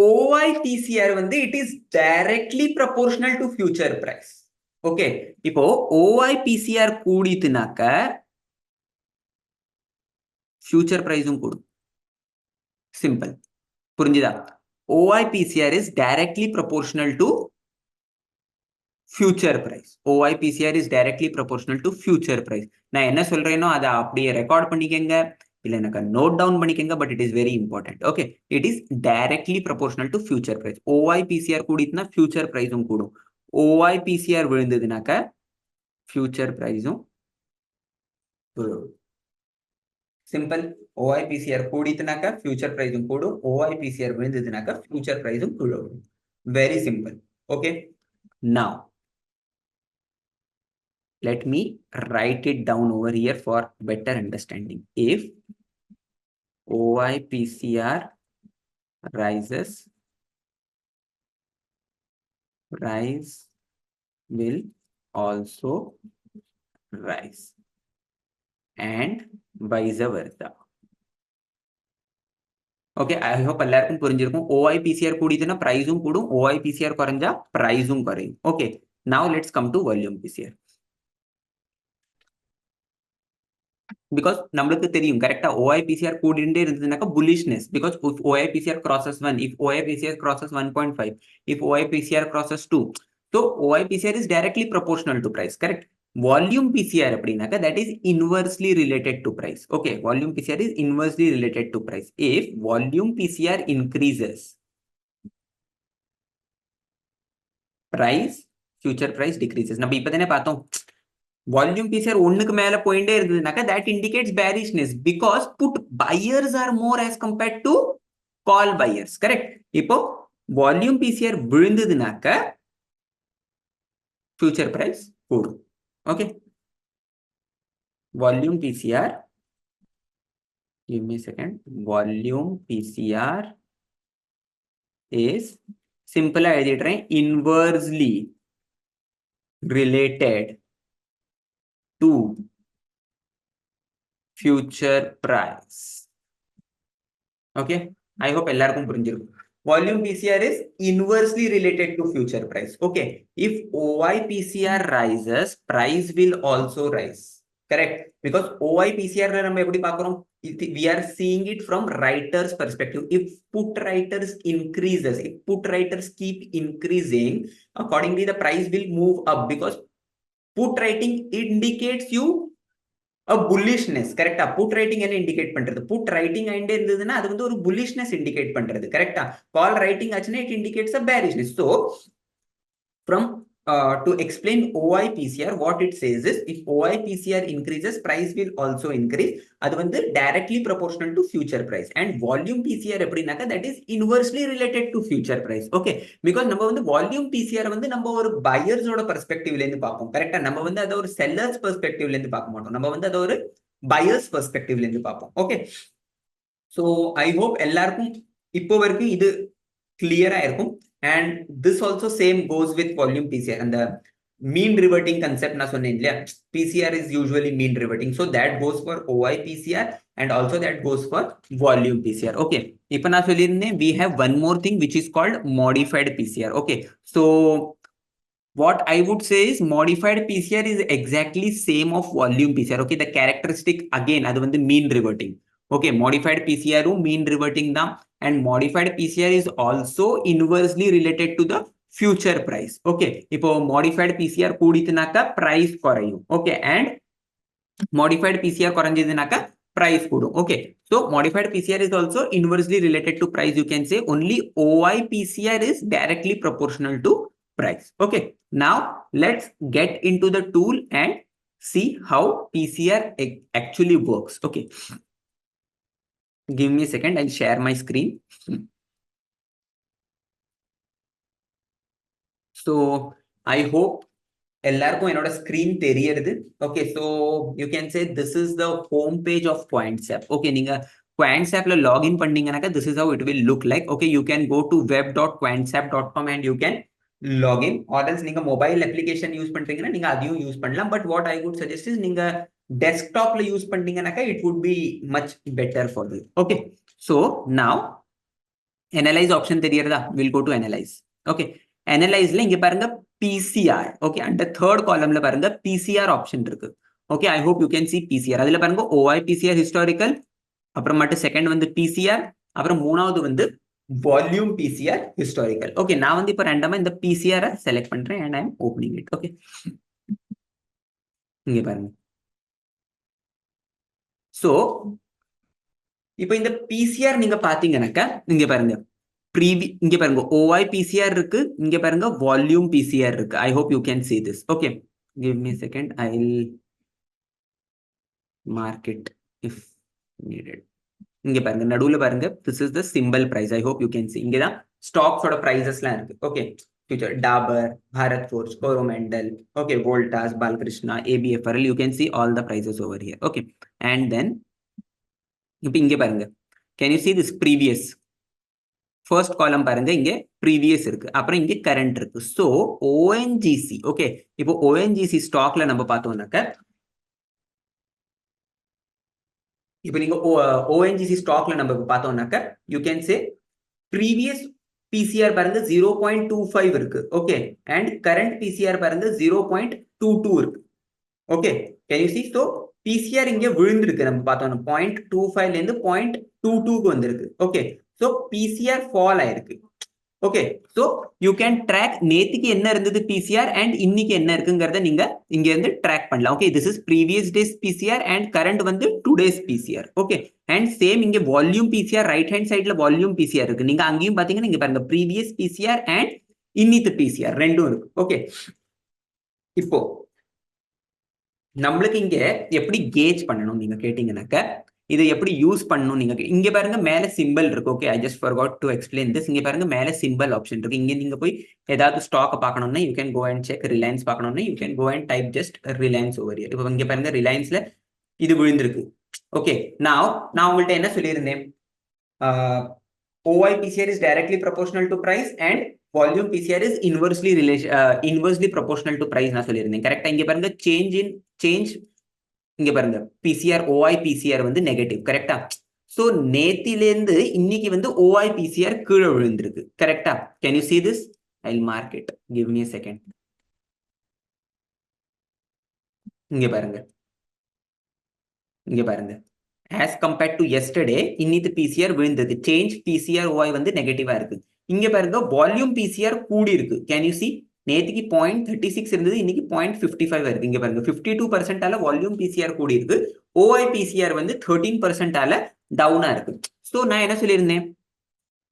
OI PCR வந்து it is directly proportional to future price. Okay, இப்போ OI PCR கூடித்துனாக்க future priceம் கூடும். Simple. புரிஞ்சுதா? OI PCR is directly proportional to future price. OI PCR is directly proportional to future price. நான் என்ன சொல்றேனோ அதை அப்படியே record பண்ணிக்கங்க, இல்ல எனக்கு நோட் டவுன் பண்ணிக்கங்க, but it is very important. Okay, it is directly proportional to future price. OI PCR கூடிட்டுனா future பிரைஸும் கூடும். OI PCR விழுந்ததுனாக்க ஃபியூச்சர் பிரைஸும் கூடும். சிம்பிள். OI PCR கூடிட்டுனாக்க ஃபியூச்சர் பிரைஸும் கூடும். OI PCR விழுந்ததுனாக்க ஃபியூச்சர் பிரைஸும் கூடும். Very simple. Okay, now let me write it down over here for better understanding. If OI PCR rises, price will also rise and vice versa. Okay, I hope எல்லாருக்கும் புரிஞ்சிருக்கும். OI PCR கூடிதுன்னா பிரைஸும் கூடும், OI PCR குறைஞ்சா பிரைஸும் குறையும். Okay, now let's come to volume PCR. Because நம்மளுக்கு தெரியும் கரெக்ட்டா OI PCR கூடிண்டே இருந்ததுனாக்க bullishness, because if OI PCR crosses 1, if OI PCR crosses 1.5, if OI PCR crosses 2, so OI PCR is directly proportional to price, correct? Volume PCR அப்படினாக்க that is inversely related to price. Okay, volume PCR is inversely related to price. If volume PCR increases, price, future price decreases. நம்ம இப்பதானே பார்த்தோம் volume PCR ஒண்ணுக்கு மேல போயிட்டே இருந்ததுனாக்க that indicates bearishness, because put buyers are more as compared to call buyers, correct? இப்போ volume PCR விழுந்ததுனாக்க future price கூடும். Okay, volume PCR, give me a second, volume PCR is simple எழுதிடுறேன், inversely related to future price. Okay, I hope எல்லாருக்கும் புரிஞ்சிருக்கும். Volume PCR is inversely related to future price. Okay, if OI PCR rises, price will also rise, correct? Because OI PCR நம்ம எப்படி பார்க்கிறோம், we are seeing it from writer's perspective. If put writers increases, if put writers keep increasing, accordingly the price will move up, because put writing indicates you a bullishness, correct? Put writing என்ன indicate பண்றது, put writing ஆயிண்டே இருந்ததுன்னா அது வந்து ஒரு bullishness indicate பண்றது, correct? Call writing ஆச்சுன்னா it indicates a bearishness. So from to explain OI PCR, what it says is, if OI PCR increases, price will also increase. அது வந்து directly proportional to future price. And volume PCR எப்படினாக்க that is inversely related to future price. Okay, because நம்ம வந்து volume PCR வந்து நம்ம ஒரு buyers ஓட perspectiveல இருந்து பார்ப்போம், கரெக்ட்டா? நம்ம வந்து அத ஒரு sellers perspectiveல இருந்து பார்க்க மாட்டோம், நம்ம வந்து அத ஒரு buyers perspectiveல இருந்து பார்ப்போம். Okay, so I hope எல்லாருக்கும் இப்போ வரைக்கும் இது கிளியரா இருக்கும். And this also same goes with volume PCR. And the mean reverting concept na சொன்னேன் இல்லையா, PCR is usually mean reverting, so that goes for OI PCR and also that goes for volume PCR. Okay, இப்போ நான் சொல்லியிருந்தேன் we have one more thing which is called modified PCR. Okay, so what I would say is modified PCR is exactly same of volume PCR. Okay, the characteristic again அது வந்து mean reverting. Okay, modified PCR mean reverting தான், and modified PCR is also inversely related to the future price. Okay, இப்போ modified PCR கூடித்துனாக்க price குறையும். Okay, and modified PCR குறைஞ்சதுனாக்க price கூடும். Okay, so modified PCR is also inversely related to price. You can say only OI PCR is directly proportional to price. Okay, now let's get into the tool and see how PCR actually works. Okay, give me a second, I'll share my screen. So I hope எல்லாருக்கும் என்னோட screen தெரியுது. Okay, so you can say this is the home page of Quantsapp. Okay, நீங்க Quantsappல login பண்ணீங்கனாக்க this is how it will look like. Okay, you can go to web.quantsapp.com and you can log in, or else நீங்க mobile application use பண்றீங்கன்னா நீங்க அதையும் use பண்ணலாம். But what I would suggest is நீங்க desktopல use பண்ணீங்கனாக்க it would be much better for you. Okay, so now Analyze option தெரியுறதா? We'll go to analyze. Okay. Analyzeல இங்க பாருங்க PCR. Okay. And the third columnல பாருங்க PCR option இருக்கு. Okay. I hope you can see PCR. அதுல பாருங்க OI PCR historical. அப்புறம் மட்டும் second வந்து PCR. அப்புறம் மூணாவது வந்து வால்யூம் PCR historical. Okay. நான் வந்து இப்ப ரேண்டமா இந்த PCR செலக்ட் பண்றேன் and I'm opening it. Okay. இங்க பாருங்க. So இப்போ இந்த PCR நீங்க பாத்தீங்கன்னாக்கா இங்க பாருங்க இங்க பாருங்க OI PCR இருக்கு, இங்க பாருங்க வால்யூம் PCR இருக்கு. I hope you can see this. Okay, give me a second. I'll mark it if needed. இங்க பாருங்க நடுவுல பாருங்க this is the symbol price. I hope you can see. இங்க தான் ஸ்டாக்ஸோட பிரைசஸ்லாம் இருக்கு. Okay, future Dabur, Bharat Forge, Coromandel, okay, Voltas, Balkrishna, ABFRL. You can see all the prices over here. Okay, and then இப்போ இங்க பாருங்க, can you see this previous? First column பாருங்க, இங்க ப்ரீவியஸ் இருக்கு, அப்புறம் இங்க கரண்ட் இருக்கு. சோ ONGC, ஓகே, இப்போ ONGC ஸ்டாக்ல நம்ம பார்த்தோம்னாக்க, இப்போ நீங்க ONGC ஸ்டாக்ல நம்ம பார்த்தோம்னாக்க, you can say previous PCR பாருங்க 0.25 இருக்கு. ஓகே, அண்ட் கரண்ட் PCR பாருங்க 0.22 இருக்கு. Okay, can you see? So PCR இங்க விழுந்திருக்கு, நம்ம பார்த்தோம் 0.25 ல இருந்து 0.22க்கு வந்திருக்கு. ஓகே, சோ PCR ஃபால் ஆயிருக்கு. Okay, so you can track நேத்திக்கு என்ன இருந்தது PCR அண்ட் இன்னைக்கு என்ன இருக்குங்கிறத நீங்க இங்க இருந்து ட்ராக் பண்ணலாம். Okay, this is previous day's PCR and current வந்து today's PCR. Okay, and same இங்க வால்யூம் PCR ரைட் ஹேண்ட் சைட்ல வால்யூம் PCR இருக்கு. நீங்க அங்கேயும் பாத்தீங்கன்னா இங்க பாருங்க ப்ரீவியஸ் PCR அண்ட் இன்னித்து PCR ரெண்டும் இருக்கு. ஓகே, இப்போ நம்மளுக்கு இங்க எப்படி கேஜ் பண்ணணும் நீங்க கேட்டீங்கன்னாக்க, இதை எப்படி யூஸ் பண்ணணும் நீங்க இங்க பாருங்க மேல சிம்பிள் இருக்கு. Okay, I just forgot to explain this. இங்க பாருங்க மேல சிம்பிள் ஆப்ஷன் இருக்கு. இங்க நீங்க போய் ஏதாவது ஸ்டாக் பார்க்கணும்னா you can go and check. Reliance பார்க்கணும்னா you can go and type just Reliance over here. இப்போ இங்க பாருங்க ரிலையன்ஸ்ல இது விழுந்திருக்கு. ஓகே, நான் உங்கள்ட்ட என்ன சொல்லியிருந்தேன்? OI PCR is directly proportional to price and volume PCR is inversely proportional to price நான் சொல்லியிருந்தேன். கரெக்டா? இங்க பாருங்க சேஞ்ச் இங்க பாருங்க PCR OI PCR வந்து நெகட்டிவ். கரெக்டா? சோ நேத்திலேருந்து இன்னைக்கு வந்து OI PCR கீழே விழுந்திருக்கு. கரெக்டா? Can you see this? I'll mark it. Give me a second. இங்க பாருங்க, இங்க பாருங்க, as compared to yesterday இன்னித்து PCR விழுந்தது. சேஞ்ச் PCR OI வந்து நெகட்டிவா இருக்கு. இங்க பாருங்க வால்யூம் PCR கூடி இருக்கு. Can you see? நேத்திக்கு 0.36 இருந்தது, இன்னைக்கு 0.55 இருக்கு. இங்க பாருங்க 52% வால்யூம் PCR கூடி இருக்கு. OI PCR வந்து 13% டவுனா இருக்கு. சோ நான் என்ன சொல்லியிருந்தேன்?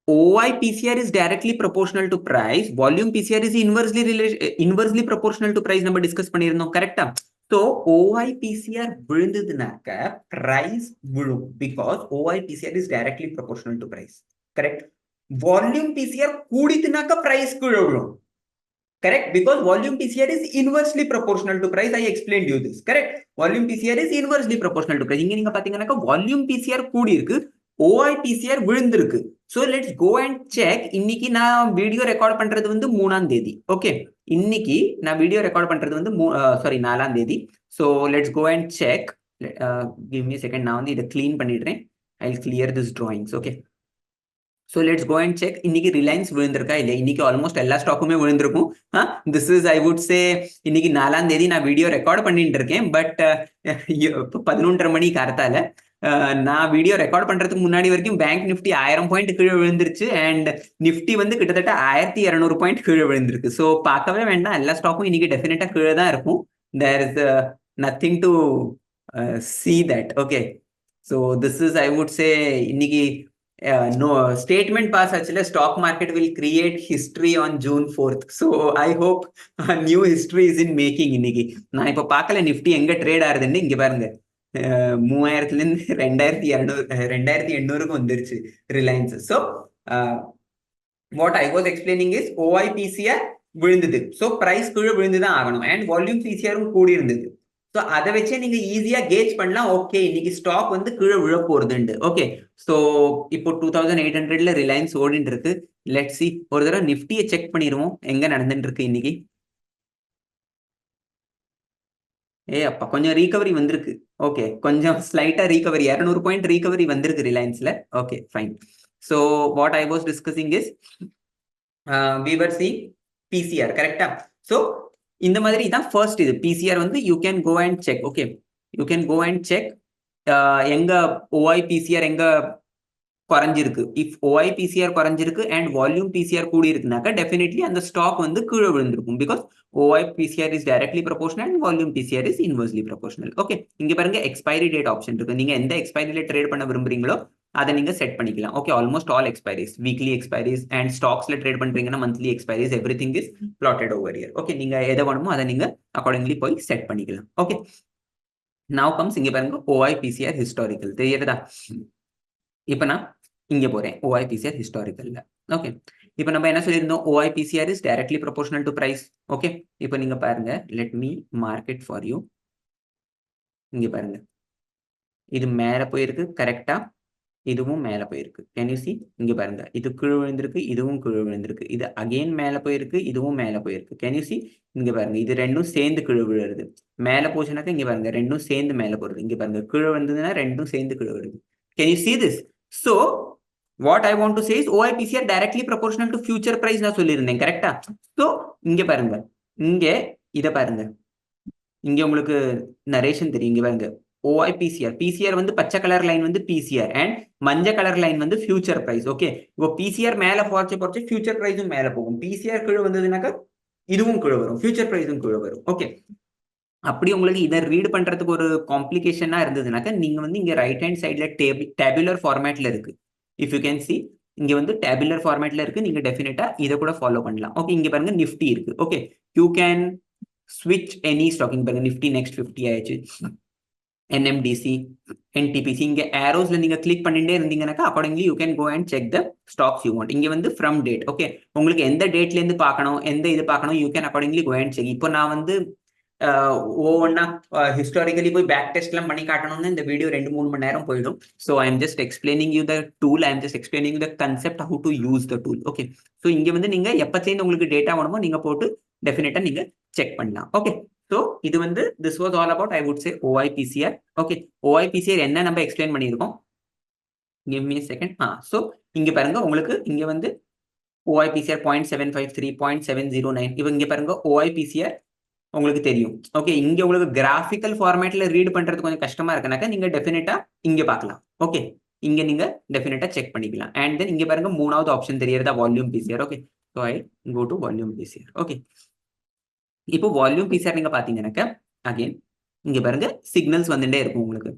OI PCR is directly proportional to price. Volume PCR is inversely proportional to price. நம்ம டிஸ்கஸ் பண்ணியிருந்தோம். கரெக்டா? So OI PCR விழுந்ததுனாக்க price விழும், because OI PCR is directly proportional to price. Correct? Volume PCR கூடித்துனாக்க price கீழே விழும். Correct? Because volume PCR is inversely proportional to price. I explained you this. Correct? Volume PCR is inversely proportional to price. இங்க நீங்க பாத்தீங்கன்னாக்க volume PCR கூடி இருக்கு, OI PCR விழுந்திருக்கு. So let's go and check. இன்னைக்கு நான் வீடியோ ரெக்கார்ட் பண்றது வந்து 3ஆம் தேதி. ஓகே, இன்னைக்கு நான் வீடியோ ரெக்கார்ட் பண்றது வந்து 4ஆம் தேதி. So let's go and check. Give me a second. நான் வந்து இதை கிளீன் பண்ணிடுறேன். I'll clear this drawings. Okay. So let's go and check. இன்னைக்கு ரிலையன்ஸ் விழுந்திருக்கா இல்ல? இன்னைக்கு ஆல்மோஸ்ட் எல்லா ஸ்டாக்குமே விழுந்திருக்கும். This is I would say இன்னைக்கு 4ஆம் தேதி நான் வீடியோ ரெக்கார்ட் பண்ணிட்டு இருக்கேன். பட் 11:30 மணி கார்த்தால நான் வீடியோ ரெக்கார்ட் பண்றதுக்கு முன்னாடி வரைக்கும் பேங்க் நிஃப்டி 1000 பாயிண்ட் கீழே விழுந்துருச்சு அண்ட் நிஃப்டி வந்து கிட்டத்தட்ட 1200 பாயிண்ட் கீழே விழுந்திருக்கு. ஸோ பார்க்கவே வேண்டாம், எல்லா ஸ்டாக்கும் இன்னைக்கு டெஃபினட்டா கீழே தான் இருக்கும். There is nothing to see that. Okay, so this is I would say இன்னைக்கு no statement pass actually stock market will create history on June 4th. So I hope a new history is in making. இன்னைக்கு நான் இப்ப பார்க்கல Nifty எங்க trade ஆகுதுன்னு. இங்க பாருங்க 3000ல இருந்து 2800க்கு வந்துருச்சு Reliance. So what I was explaining is OI PCR விழுந்தது, so price கீழே விழுந்துதான் ஆகணும், and volume PCRம் கூடி இருந்தது. ஸோ அதை வச்சே நீங்க ஈஸியா கேஜ் பண்ணலாம். ஓகே, இன்னைக்கு ஸ்டாக் வந்து கீழே விழ போறதுண்டு. ஓகே, ஸோ இப்போ 2800ல ரிலையன்ஸ் ஓடிட்டு இருக்கு. லெட்ஸ் சி, ஒரு தடவை நிஃப்டியை செக் பண்ணிடுவோம் எங்க நடந்துட்டு இருக்கு இன்னைக்கு. அப்பா கொஞ்சம் ரீகவரி வந்திருக்கு. ஓகே, கொஞ்சம் ஸ்லைட்டா ரீகவரி, 200 பாயிண்ட் ரீகவரி வந்திருக்கு ரிலையன்ஸ்ல. Okay, fine. So what I was discussing is we were seeing PCR, correct? So இந்த மாதிரி தான் first இது PCR வந்து you can go and check. Okay, you can go and check எங்க OI PCR எங்க குறைஞ்சிருக்கு. இஃப் OI PCR குறைஞ்சிருக்கு and volume PCR கூடி இருக்குனாக்கா டெஃபினெட்லி அந்த ஸ்டாக் வந்து கீழே விழுந்திருக்கும். Because OI PCR is directly proportional and volume PCR is inversely proportional. Okay, இங்க பாருங்க எக்ஸ்பைரி டேட் ஆப்ஷன் இருக்கு. நீங்க எந்த எக்ஸ்பைரியில ட்ரேட் பண்ண விரும்புறீங்களோ அதை நீங்க செட் பண்ணிக்கலாம். Okay, almost all expiries, weekly expiries and ஸ்டாக்ஸ்ல ட்ரேட் பண்றீங்கன்னா monthly expiries, everything is plotted over year. Okay, நீங்க எதை வேணுமோ அதை நீங்க அக்கார்டிங்லி போய் செட் பண்ணிக்கலாம். ஓகே, நவ் கம்ஸ் இங்க பாருங்க OI PCR ஹிஸ்டாரிக்கல் தெரியுதா? இப்ப நான் இங்க போறேன் OI PCR ஹிஸ்டாரிக்கல்ல. ஓகே, இப்போ நம்ம என்ன சொல்லியிருந்தோம்? OI PCR is directly proportional to price. Okay, இப்போ நீங்க பாருங்க, let me mark it for you. இங்க பாருங்க, இது மேல போயிருக்கு கரெக்டா, இதுவும் மேல போயிருக்கு. Can you see? இங்க பாருங்க, இது கீழே விழுந்திருக்கு, இதுவும் கீழே விழுந்திருக்கு, இது அகைன் மேல போயிருக்கு, இதுவும் மேல போயிருக்கு. Can you see? இங்க பாருங்க, இது ரெண்டும் சேர்ந்து கீழே விழுறது. மேல போச்சுனாக்கா இங்க பாருங்க ரெண்டும் சேர்ந்து மேல போறது. இங்க பாருங்க கீழே வந்ததுன்னா ரெண்டும் சேர்ந்து கீழே விழுது. Can you see this? So what I want to say is OI PCR directly proportional to future price நான் சொல்லியிருந்தேன், கரெக்டா? So இங்க பாருங்க, இங்க இத பாருங்க, இங்க உங்களுக்கு நரேஷன் தெரியும். இங்க பாருங்க OI PCR, PCR வந்து பச்சை கலர் லைன் வந்து PCR அண்ட் மஞ்சள் கலர் லைன் வந்து ஃபியூச்சர் பிரைஸ். ஓகே, இப்போ PCR மேல போச்சு ஃபியூச்சர் பிரைஸும் மேல போகும். PCR கீழே வந்ததுனாக்கா இதுவும் கீழே வரும், ஃபியூச்சர் பிரைஸும் கீழே வரும். ஓகே, அப்படி உங்களுக்கு இதை ரீட் பண்றதுக்கு ஒரு காம்ப்ளிகேஷனா இருந்ததுனாக்கா நீங்க வந்து இங்க ரைட் ஹேண்ட் சைட்ல டேபுலர் ஃபார்மேட்ல இருக்கு. இஃப் யூ கேன் சி, இங்க வந்து டேபுலர் ஃபார்மேட்ல இருக்கு. நீங்க டெஃபினட்டா இதை கூட ஃபாலோ பண்ணலாம். ஓகே, இங்க பாருங்க நிஃப்டி இருக்கு. ஓகே, யூ கேன் ஸ்விட்ச் எனி ஸ்டாக்கிங். பாருங்க நிஃப்டி நெக்ஸ்ட் 50 ஆயிடுச்சு, NMDC, NTPC. இங்க ஏரோஸ்ல நீங்க கிளிக் பண்ணிட்டே இருந்தீங்கன்னாக்கா accordingly you can go and check the stocks you want. இங்க வந்து ஃப்ரம் டேட். ஓகே, உங்களுக்கு எந்த டேட்ல இருந்து பார்க்கணும், எந்த இது பார்க்கணும், you can accordingly go and check. இப்போ நான் வந்து ஒவ்வொன்னா ஹிஸ்டாரிக்கலி போய் பேக் டெஸ்ட் எல்லாம் பண்ணி காட்டணும்னு இந்த வீடியோ 2-3 மணி நேரம் போயிடும். So I am just explaining you the tool, I am just explaining the concept how to use the tool. Okay, so இங்க வந்து நீங்க எப்பத்திலேருந்து உங்களுக்கு டேட்டா வேணுமோ நீங்க போட்டு டெஃபினட்டா நீங்க செக் பண்ணலாம். ஓகே, ஸோ இது வந்து this was all about I would say OI PCR. Okay, OI PCR என்ன நம்ம எக்ஸ்பிளைன் பண்ணியிருக்கோம்? Give me second. ஸோ இங்க பாருங்க, உங்களுக்கு இங்க வந்து OI PCR 0.753, 0.709. இப்போ இங்க பாருங்க OI PCR உங்களுக்கு தெரியும். ஓகே, இங்க உங்களுக்கு கிராஃபிக்கல் ஃபார்மேட்ல ரீட் பண்றது கொஞ்சம் கஷ்டமா இருக்குனாக்கா நீங்க டெஃபினட்டா இங்க பார்க்கலாம். ஓகே, இங்க நீங்க டெஃபினட்டா செக் பண்ணிக்கலாம். அண்ட் தென் இங்க பாருங்க மூணாவது ஆப்ஷன் தெரியறதா, volume PCR. Okay, so I go to volume PCR. Okay, இப்போ வால்யூம் PCR நீங்க பாத்தீங்கன்னாக்கா அகைன் இங்க பாருங்க சிக்னல்ஸ் வந்துட்டே இருக்கும் உங்களுக்கு.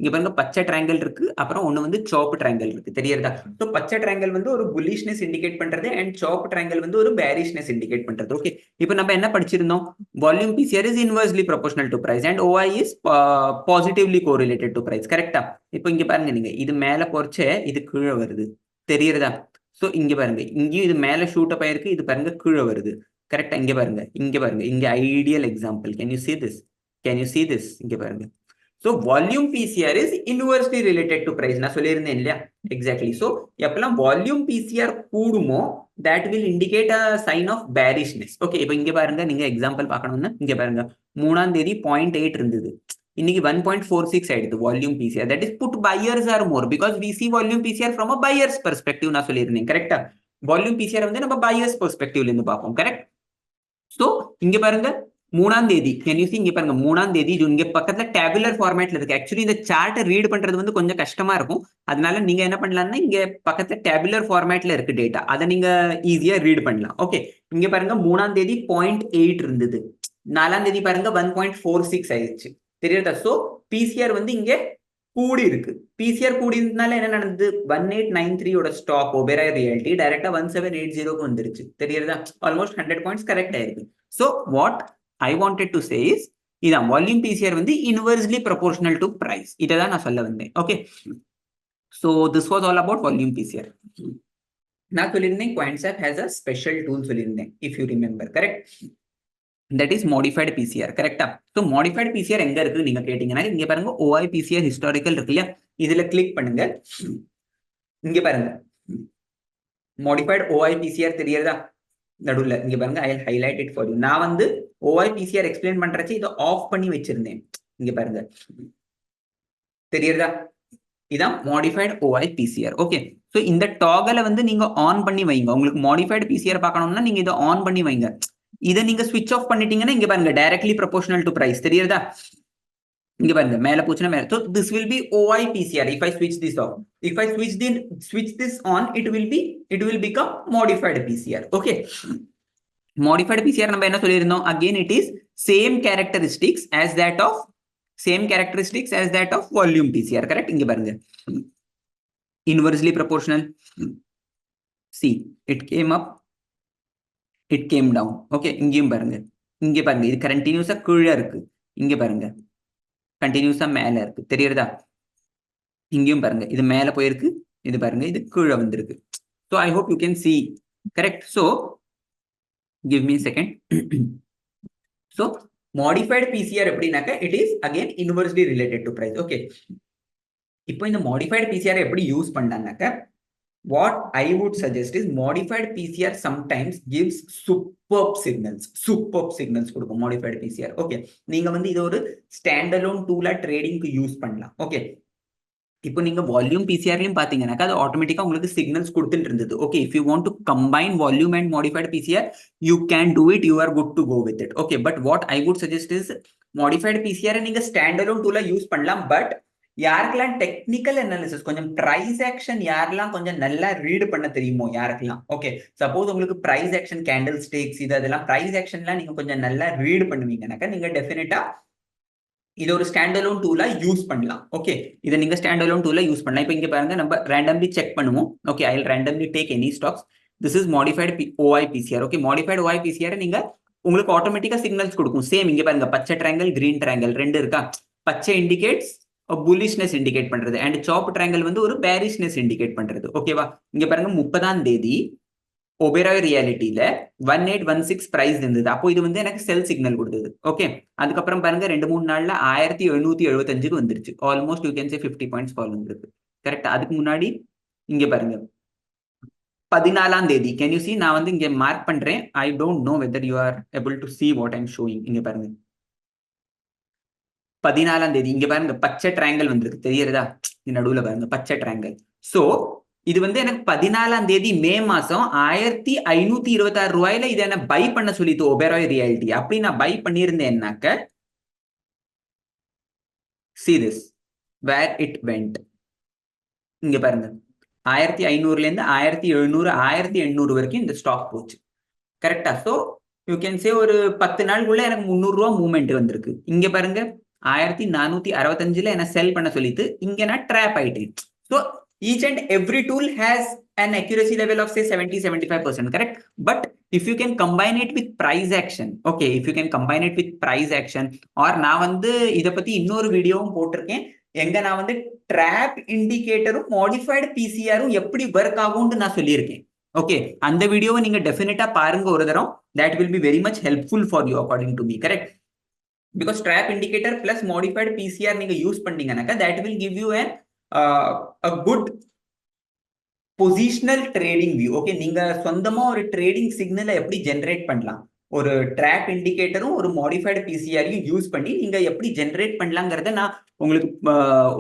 இங்க பாருங்க பச்சை ட்ரையாங்கிள் இருக்கு, அப்புறம் ஒண்ணு வந்து சிவப்பு ட்ரையாங்கிள் இருக்கு, தெரியறதா? ஸோ பச்சை ட்ரையாங்கிள் வந்து ஒரு புல்லிஷ்னஸ் இண்டிகேட் பண்றது அண்ட் சிவப்பு ட்ரையாங்கிள் வந்து ஒரு பேரிஷ்னஸ் இண்டிகேட் பண்றது. ஓகே, இப்போ நம்ம என்ன படிச்சிருந்தோம்? Volume PCR is inversely proportional to price and OI is positively correlated to price, கரெக்டா? இப்போ இங்க பாருங்க, நீங்க இது மேல போறச்சே இது கீழே வருது, தெரியறதா? ஸோ இங்க பாருங்க, இங்கேயும் இது மேல ஷூட் அப் ஆயிருக்கு, இது பாருங்க கீழே வருது, கரெக்டா? இங்க பாருங்க, இங்க பாருங்க, இங்க ideal example. Can you see this? Can you see this? இங்க பாருங்க. So volume PCR is inversely related to price. நான் சொல்லியிருந்தேன் இல்லையா? Exactly. So எப்பெல்லாம் volume PCR கூடுமோ that will indicate a sign of bearishness. Okay, இப்போ இங்க பாருங்க, நீங்க எக்ஸாம்பிள் பார்க்கணும்னா இங்க பாருங்க 3ஆம் தேதி 0.8 இருந்தது, இன்னைக்கு 1.46 ஆயிடுது volume PCR. That is put buyers are more because we see volume PCR from a buyer's perspective. நான் சொல்லியிருந்தேன், கரெக்டா? வால்யூம் PCR வந்து நம்ம buyer's perspectiveல இருந்து பார்ப்போம், கரெக்ட்? சோ இங்க பாருங்க 3ஆம் தேதி, கேன் யூ see? இங்க பாருங்க 3ஆம் தேதி ஜூன். இங்க பக்கத்துல டேபுலர் ஃபார்மேட்ல இருக்கு. ஆக்சுவலி இந்த சார்ட்டை ரீட் பண்றது வந்து கொஞ்சம் கஷ்டமா இருக்கும். அதனால நீங்க என்ன பண்ணலாம்னா இங்க பக்கத்துல டேபுலர் ஃபார்மேட்ல இருக்கு டேட்டா, அதை நீங்க ஈஸியா ரீட் பண்ணலாம். ஓகே, இங்க பாருங்க 3ஆம் தேதி 0.8 இருந்தது, 4ஆம் தேதி பாருங்க 1.46 ஆயிடுச்சு, தெரியுதா? சோ PCR வந்து இங்க கூடி இருக்கு. PCR கூடி இருந்தனால என்ன நடந்தது? 1893 ஸ்டாக் ஒபெராய் ரியாலிட்டி டைரக்டா 1780 வந்துருச்சு, தெரியுதா? ஆல்மோஸ்ட் 100 பாயிண்ட்ஸ் கரெக்ட் ஆயிருக்கு. So what I wanted to say is, இதான் வால்யூம் PCR வந்து இன்வெர்ஸ்லி ப்ரொபோர்ஷனல் டு பிரைஸ். இதை தான் நான் சொல்ல வந்தேன். Okay, so this was all about volume PCR. நான் சொல்லியிருந்தேன் Quantsapp has a special tool சொல்லியிருந்தேன், if you remember, correct? that is modified PCR, கரெக்டா? so modified PCR எங்க இருக்கு நீங்க கேட்டீங்கன்னா இங்க பாருங்க OI PCR ஹிஸ்டாரிக்கல் இருக்கு இல்லையா, இதுல கிளிக் பண்ணுங்க. இங்க பாருங்க modified OI PCR தெரியுதா நடுவுல? இங்க பாருங்க, I will highlight it for you. நான் வந்து OI PCR எக்ஸ்பிளைன் பண்றச்சு இதை ஆஃப் பண்ணி வச்சிருந்தேன். இங்க பாருங்க, தெரியுதா? இதான் modified OI PCR. Okay, so இந்த டாகலை வந்து நீங்க ஆன் பண்ணி வைங்க. உங்களுக்கு modified PCR பார்க்கணும்னா நீங்க இதை ஆன் பண்ணி வைங்க. இதை நீங்க ஸ்விட்ச் ஆஃப் பண்ணிட்டீங்கன்னா இங்க பாருங்க டைரக்ட்லி ப்ரொபோஷனல் டு பிரைஸ் தெரியுதா? இங்க பாருங்க மேல போச்சுன்னா மேல. So this will be OI PCR if I switch this off. If I switch this on, it will become modified PCR. Okay. Modified PCR நம்ம என்ன சொல்லியிருந்தோம்? Again it is same characteristics as that of volume PCR. Correct? இங்க பாருங்க inversely proportional. See, it came up, it came down. Okay, இங்கேயும் பாருங்க, இங்க பாருங்க இது கண்டினியூஸா கீழே இருக்கு, இங்க பாருங்க கண்டினியூஸா மேல இருக்கு தெரியுறதா? இங்கேயும் பாருங்க இது மேல போயிருக்கு, இது பாருங்க இது கீழே வந்திருக்கு. So I hope you can see. Correct? So give me a second. So modified PCR எப்படினாக்க it is again inversely related to price. Okay, இப்போ இந்த modified PCR எப்படி use பண்ணாங்கனாக்க, what I would suggest is modified PCR sometimes gives superb signals கொடுக்கும் modified PCR. Okay, நீங்க வந்து இது ஒரு standalone டூலா ட்ரேடிங்க்கு use பண்ணலாம். Okay, இப்போ நீங்க வால்யூம் பிசிஆர்லயும் பாத்தீங்கன்னாக்கா அது ஆட்டோமேட்டிக்கா உங்களுக்கு சிக்னல்ஸ் கொடுத்துட்டு இருந்தது. Okay, if you want to combine volume and modified PCR you can do it, you are good to go with it. Okay, but what I would suggest is modified PCR நீங்க standalone டூலா use பண்ணலாம். But யாருக்கெல்லாம் technical analysis கொஞ்சம் price action யாரெல்லாம் கொஞ்சம் நல்லா read பண்ண தெரியுமோ யாருக்கெல்லாம், ஓகே, சப்போஸ் உங்களுக்கு பிரைஸ் ஆக்ஷன் கேண்டில் ஸ்டேக்ஸ் இது அதெல்லாம் பிரைஸ் ஆக்ஷன்லாம் நீங்க கொஞ்சம் நல்லா ரீட் பண்ணுவீங்கன்னாக்கா நீங்க டெஃபினட்டா இது ஒரு ஸ்டாண்டலோன் டூலா யூஸ் பண்ணலாம். ஓகே, இதை நீங்க ஸ்டாண்டலோன் டூலா யூஸ் பண்ணலாம். இப்போ இங்க பாருங்க நம்ம ரேண்டம்லி செக் பண்ணுவோம். Okay, I will randomly take any stocks. This is modified OI PCR. Okay, modified OI PCR நீங்க உங்களுக்கு ஆட்டோமேட்டிக்கா சிக்னல்ஸ் கொடுக்கும். சேம் இங்க பாருங்க பச்சை ட்ரையாங்கிள் கிரீன் ட்ரையாங்கிள் ரெண்டு இருக்கா. பச்சை இண்டிகேட்ஸ் புல்லிஷ்னஸ் இண்டிகேட் பண்றது அண்ட் சாப் ட்ரையாங்கிள் வந்து ஒரு பேரிஷ்னஸ் இண்டிகேட் பண்றது. ஓகேவா? இங்க பாருங்க 30ஆம் தேதி ஒபேராய் ரியாலிட்டியில 1816 பிரைஸ் இருந்தது. அப்போ இது வந்து எனக்கு செல் சிக்னல் கொடுத்தது. ஓகே, அதுக்கப்புறம் பாருங்க 2-3 நாள்ல 1775க்கு வந்துருச்சு. Almost you can say 50 points fall வந்திருக்கு. கரெக்ட்? அதுக்கு முன்னாடி இங்க பாருங்க 14ஆம் தேதி கேன் யூ சி, நான் வந்து இங்க மார்க் பண்றேன். I don't know whether you are able to see what I am showing. இங்க பாருங்க 14ஆம் தேதி இங்க பாருங்க பச்சை ட்ரையாங்கிள் வந்திருக்கு தெரியுறதா? நடுவுல பாருங்க பச்சை ட்ரையாங்கிள். சோ இது வந்து எனக்கு 14ஆம் தேதி மே மாசம் 1526 ரூபாயில இதை என்ன பை பண்ண சொல்லிட்டு ஒபேராய் ரியாலிட்டி. அப்படி நான் by பண்ணியிருந்தேன்னாக்க see this where it went. இங்க பாருங்க 1500ல இருந்து 1700 1800 வரைக்கும் இந்த ஸ்டாக் போச்சு. கரெக்டா? சோ யூ கேன் சே ஒரு 10 நாளுக்குள்ள எனக்கு 300 ரூபாய் மூவ்மெண்ட் வந்திருக்கு. இங்க பாருங்க 1465ல என்ன செல் பண்ண சொல்லிட்டு இங்க நான் ட்ராப் ஆயிட்டேன். So each and every tool has an accuracy level of say 70-75%. correct? But if you can combine it with price action, okay, if you can combine it with price action, or நான் வந்து இத பத்தி இன்னொரு வீடியோவும் போட்டிருக்கேன். எங்க நான் வந்து ட்ராப் இண்டிகேட்டரும் மாடிஃபைடு பிசிஆரும் எப்படி ஒர்க் ஆகும்னு நான் சொல்லியிருக்கேன். ஓகே, அந்த வீடியோவை நீங்க டெஃபினட்டா பாருங்க ஒரு தரம். that will be very much helpful for you according to me. correct? Because trap indicator plus modified PCR நீங்க யூஸ் பண்ணீங்கன்னாக்கா that will give you a good positional trading view. Okay, நீங்க சொந்தமா ஒரு ட்ரேடிங் சிக்னலை எப்படி ஜென்ரேட் பண்ணலாம், ஒரு drop இண்டிகேட்டரும் ஒரு மாடிஃபைடு பிசிஆரையும் யூஸ் பண்ணி நீங்க எப்படி ஜென்ரேட் பண்ணலாங்கிறத நான் உங்களுக்கு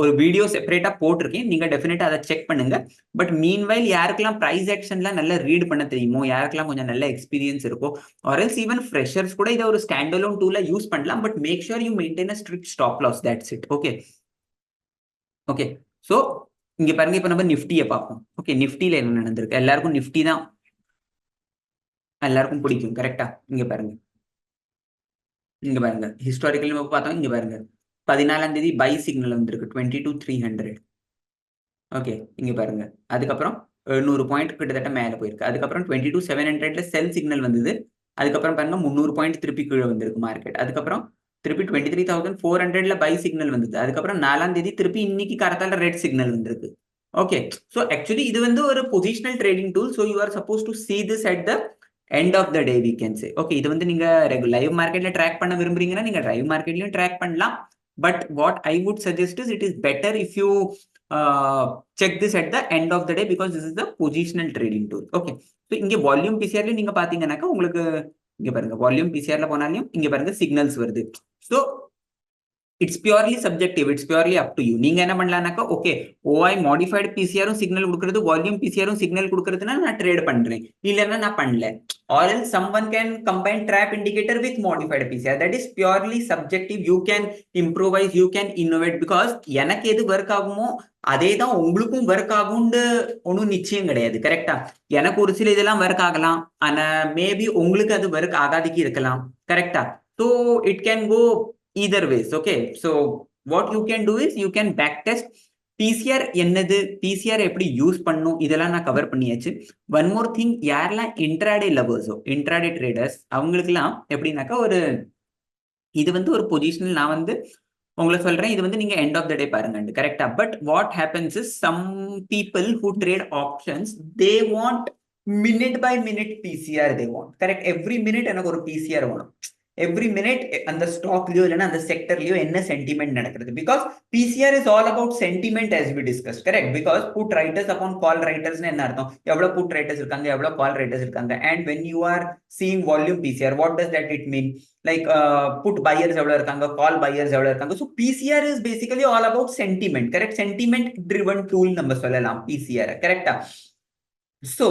ஒரு வீடியோ செப்பரேட்டா போட்டிருக்கேன். நீங்க டெஃபினட்டா அதை செக் பண்ணுங்க. பட் மீன்வைல் யாருக்கெல்லாம் பிரைஸ் ஆக்ஷன்லாம் நல்லா ரீட் பண்ண தெரியுமோ, யாருக்கெல்லாம் கொஞ்சம் நல்ல எக்ஸ்பீரியன்ஸ் இருக்கோ, ஆர்எல்ஸ் ஈவன் ஃப்ரெஷர்ஸ் கூட இதை ஒரு ஸ்டாண்டலோன் டூலா யூஸ் பண்ணலாம். But make sure you maintain a strict stop loss. That's it. Okay okay, so இங்க பாருங்க இப்ப நம்ம நிஃப்டியை பார்ப்போம். ஓகே, நிஃப்டியில என்ன நடந்திருக்கு? எல்லாருக்கும் நிஃப்டி தான் எல்லாருக்கும் பிடிக்கும். கரெக்டா? இங்க பாருங்க ஹிஸ்டாரிக்கல் நம்ம பார்த்தோம். இங்க பாருங்க 14ஆம் தேதி பை சிக்னல் வந்திருக்கு 22,300. ஓகே, இங்க பாருங்க அதுக்கப்புறம் 100 பாயிண்ட் கிட்டத்தட்ட மேல போயிருக்கு. அதுக்கப்புறம் 22,700ல செல் சிக்னல் வந்தது. அதுக்கப்புறம் பாருங்க 300 பாயிண்ட் திருப்பி கீழே வந்திருக்கு மார்க்கெட். அதுக்கப்புறம் திருப்பி 23,400ல பை சிக்னல் வந்தது. அதுக்கப்புறம் 4ஆம் தேதி திருப்பி இன்னைக்கு காரத்தால ரெட் சிக்னல் வந்திருக்கு. ஓகே, ஸோ ஆக்சுவலி இது வந்து ஒரு positional trading tool. So you are suppose to see this at the end of the day we can say. Okay, இது வந்து நீங்க லைவ் மார்க்கெட்ல ட்ராக் பண்ண விரும்புறீங்கன்னா நீங்க லைவ் மார்க்கெட்லயும் ட்ராக் பண்ணலாம். But what I would suggest is it is better if you check this at the end of the day because this is the positional trading tool. Okay, so இங்க volume பிசிஆர்லயும் நீங்க பாத்தீங்கன்னாக்கா உங்களுக்கு இங்க பாருங்க volume பிசிஆர்ல போனாலையும் இங்க பாருங்க சிக்னல்ஸ் வருது. So it's purely subjective, it's purely up to you. நீங்க என்ன பண்ணலாம்னாக்கா, ஓகே ஓஐ மாடிஃபைடு பிசிஆரும் சிக்னல் கொடுக்கறது, வால்யூம் பிசிஆரும் சிக்னல் கொடுக்கறதுனா நான் ட்ரேட் பண்றேன், இல்லைன்னா நான் பண்ணல. Or else someone can combine trap indicator with modified PCR. That is purely subjective. You can improvise, you can innovate, because எனக்கு எது ஒர்க் ஆகுமோ அதே தான் உங்களுக்கும் ஒர்க் ஆகும்னு ஒன்றும் நிச்சயம் கிடையாது. கரெக்டா? எனக்கு ஒரு சில இதெல்லாம் ஒர்க் ஆகலாம், ஆனா மேபி உங்களுக்கு அது ஒர்க் ஆகாதிக்கு இருக்கலாம். கரெக்டா? So it can go either ways. Okay, so what you can do is you can back test PCR என்னது, PCR எப்படி யூஸ் பண்ணும், இதெல்லாம் நான் கவர் பண்ணியாச்சு. ஒன் மோர் திங், யாரெல்லாம் இன்ட்ராடே லவர்ஸோ, இன்ட்ராடே ட்ரேடர்ஸ், அவங்களுக்குலாம் எப்படின்னாக்கா ஒரு இது வந்து ஒரு பொசிஷனல் நான் வந்து உங்களுக்கு சொல்றேன், இது வந்து நீங்க எண்ட் ஆஃப் த டே பாருங்க. கரெக்டா? But what happens is some people who trade options, they want minute by minute PCR. They want correct, every minute எனக்கு ஒரு பிசிஆர் வேணும். எவ்ரி மினிட் அந்த ஸ்டாக்லயோ இல்லைன்னா அந்த செக்டர்லயோ என்ன சென்டிமெண்ட் நடக்கிறது. Because PCR is all about sentiment as we discussed. Correct? Because put writers upon call ரைட்டர்ஸ்னு என்ன அர்த்தம், எவ்வளவு புட் ரைட்டர்ஸ் இருக்காங்க, எவ்வளவு கால் ரைட்டர்ஸ் இருக்காங்க. And when you are seeing volume PCR, what does that it mean? Like put buyers எவ்வளவு இருக்காங்க, கால் buyers எவ்வளவு இருக்காங்க. So PCR is basically all about sentiment. Correct? Sentiment driven tool நம்ம சொல்லலாம் PCR. கரெக்டா? So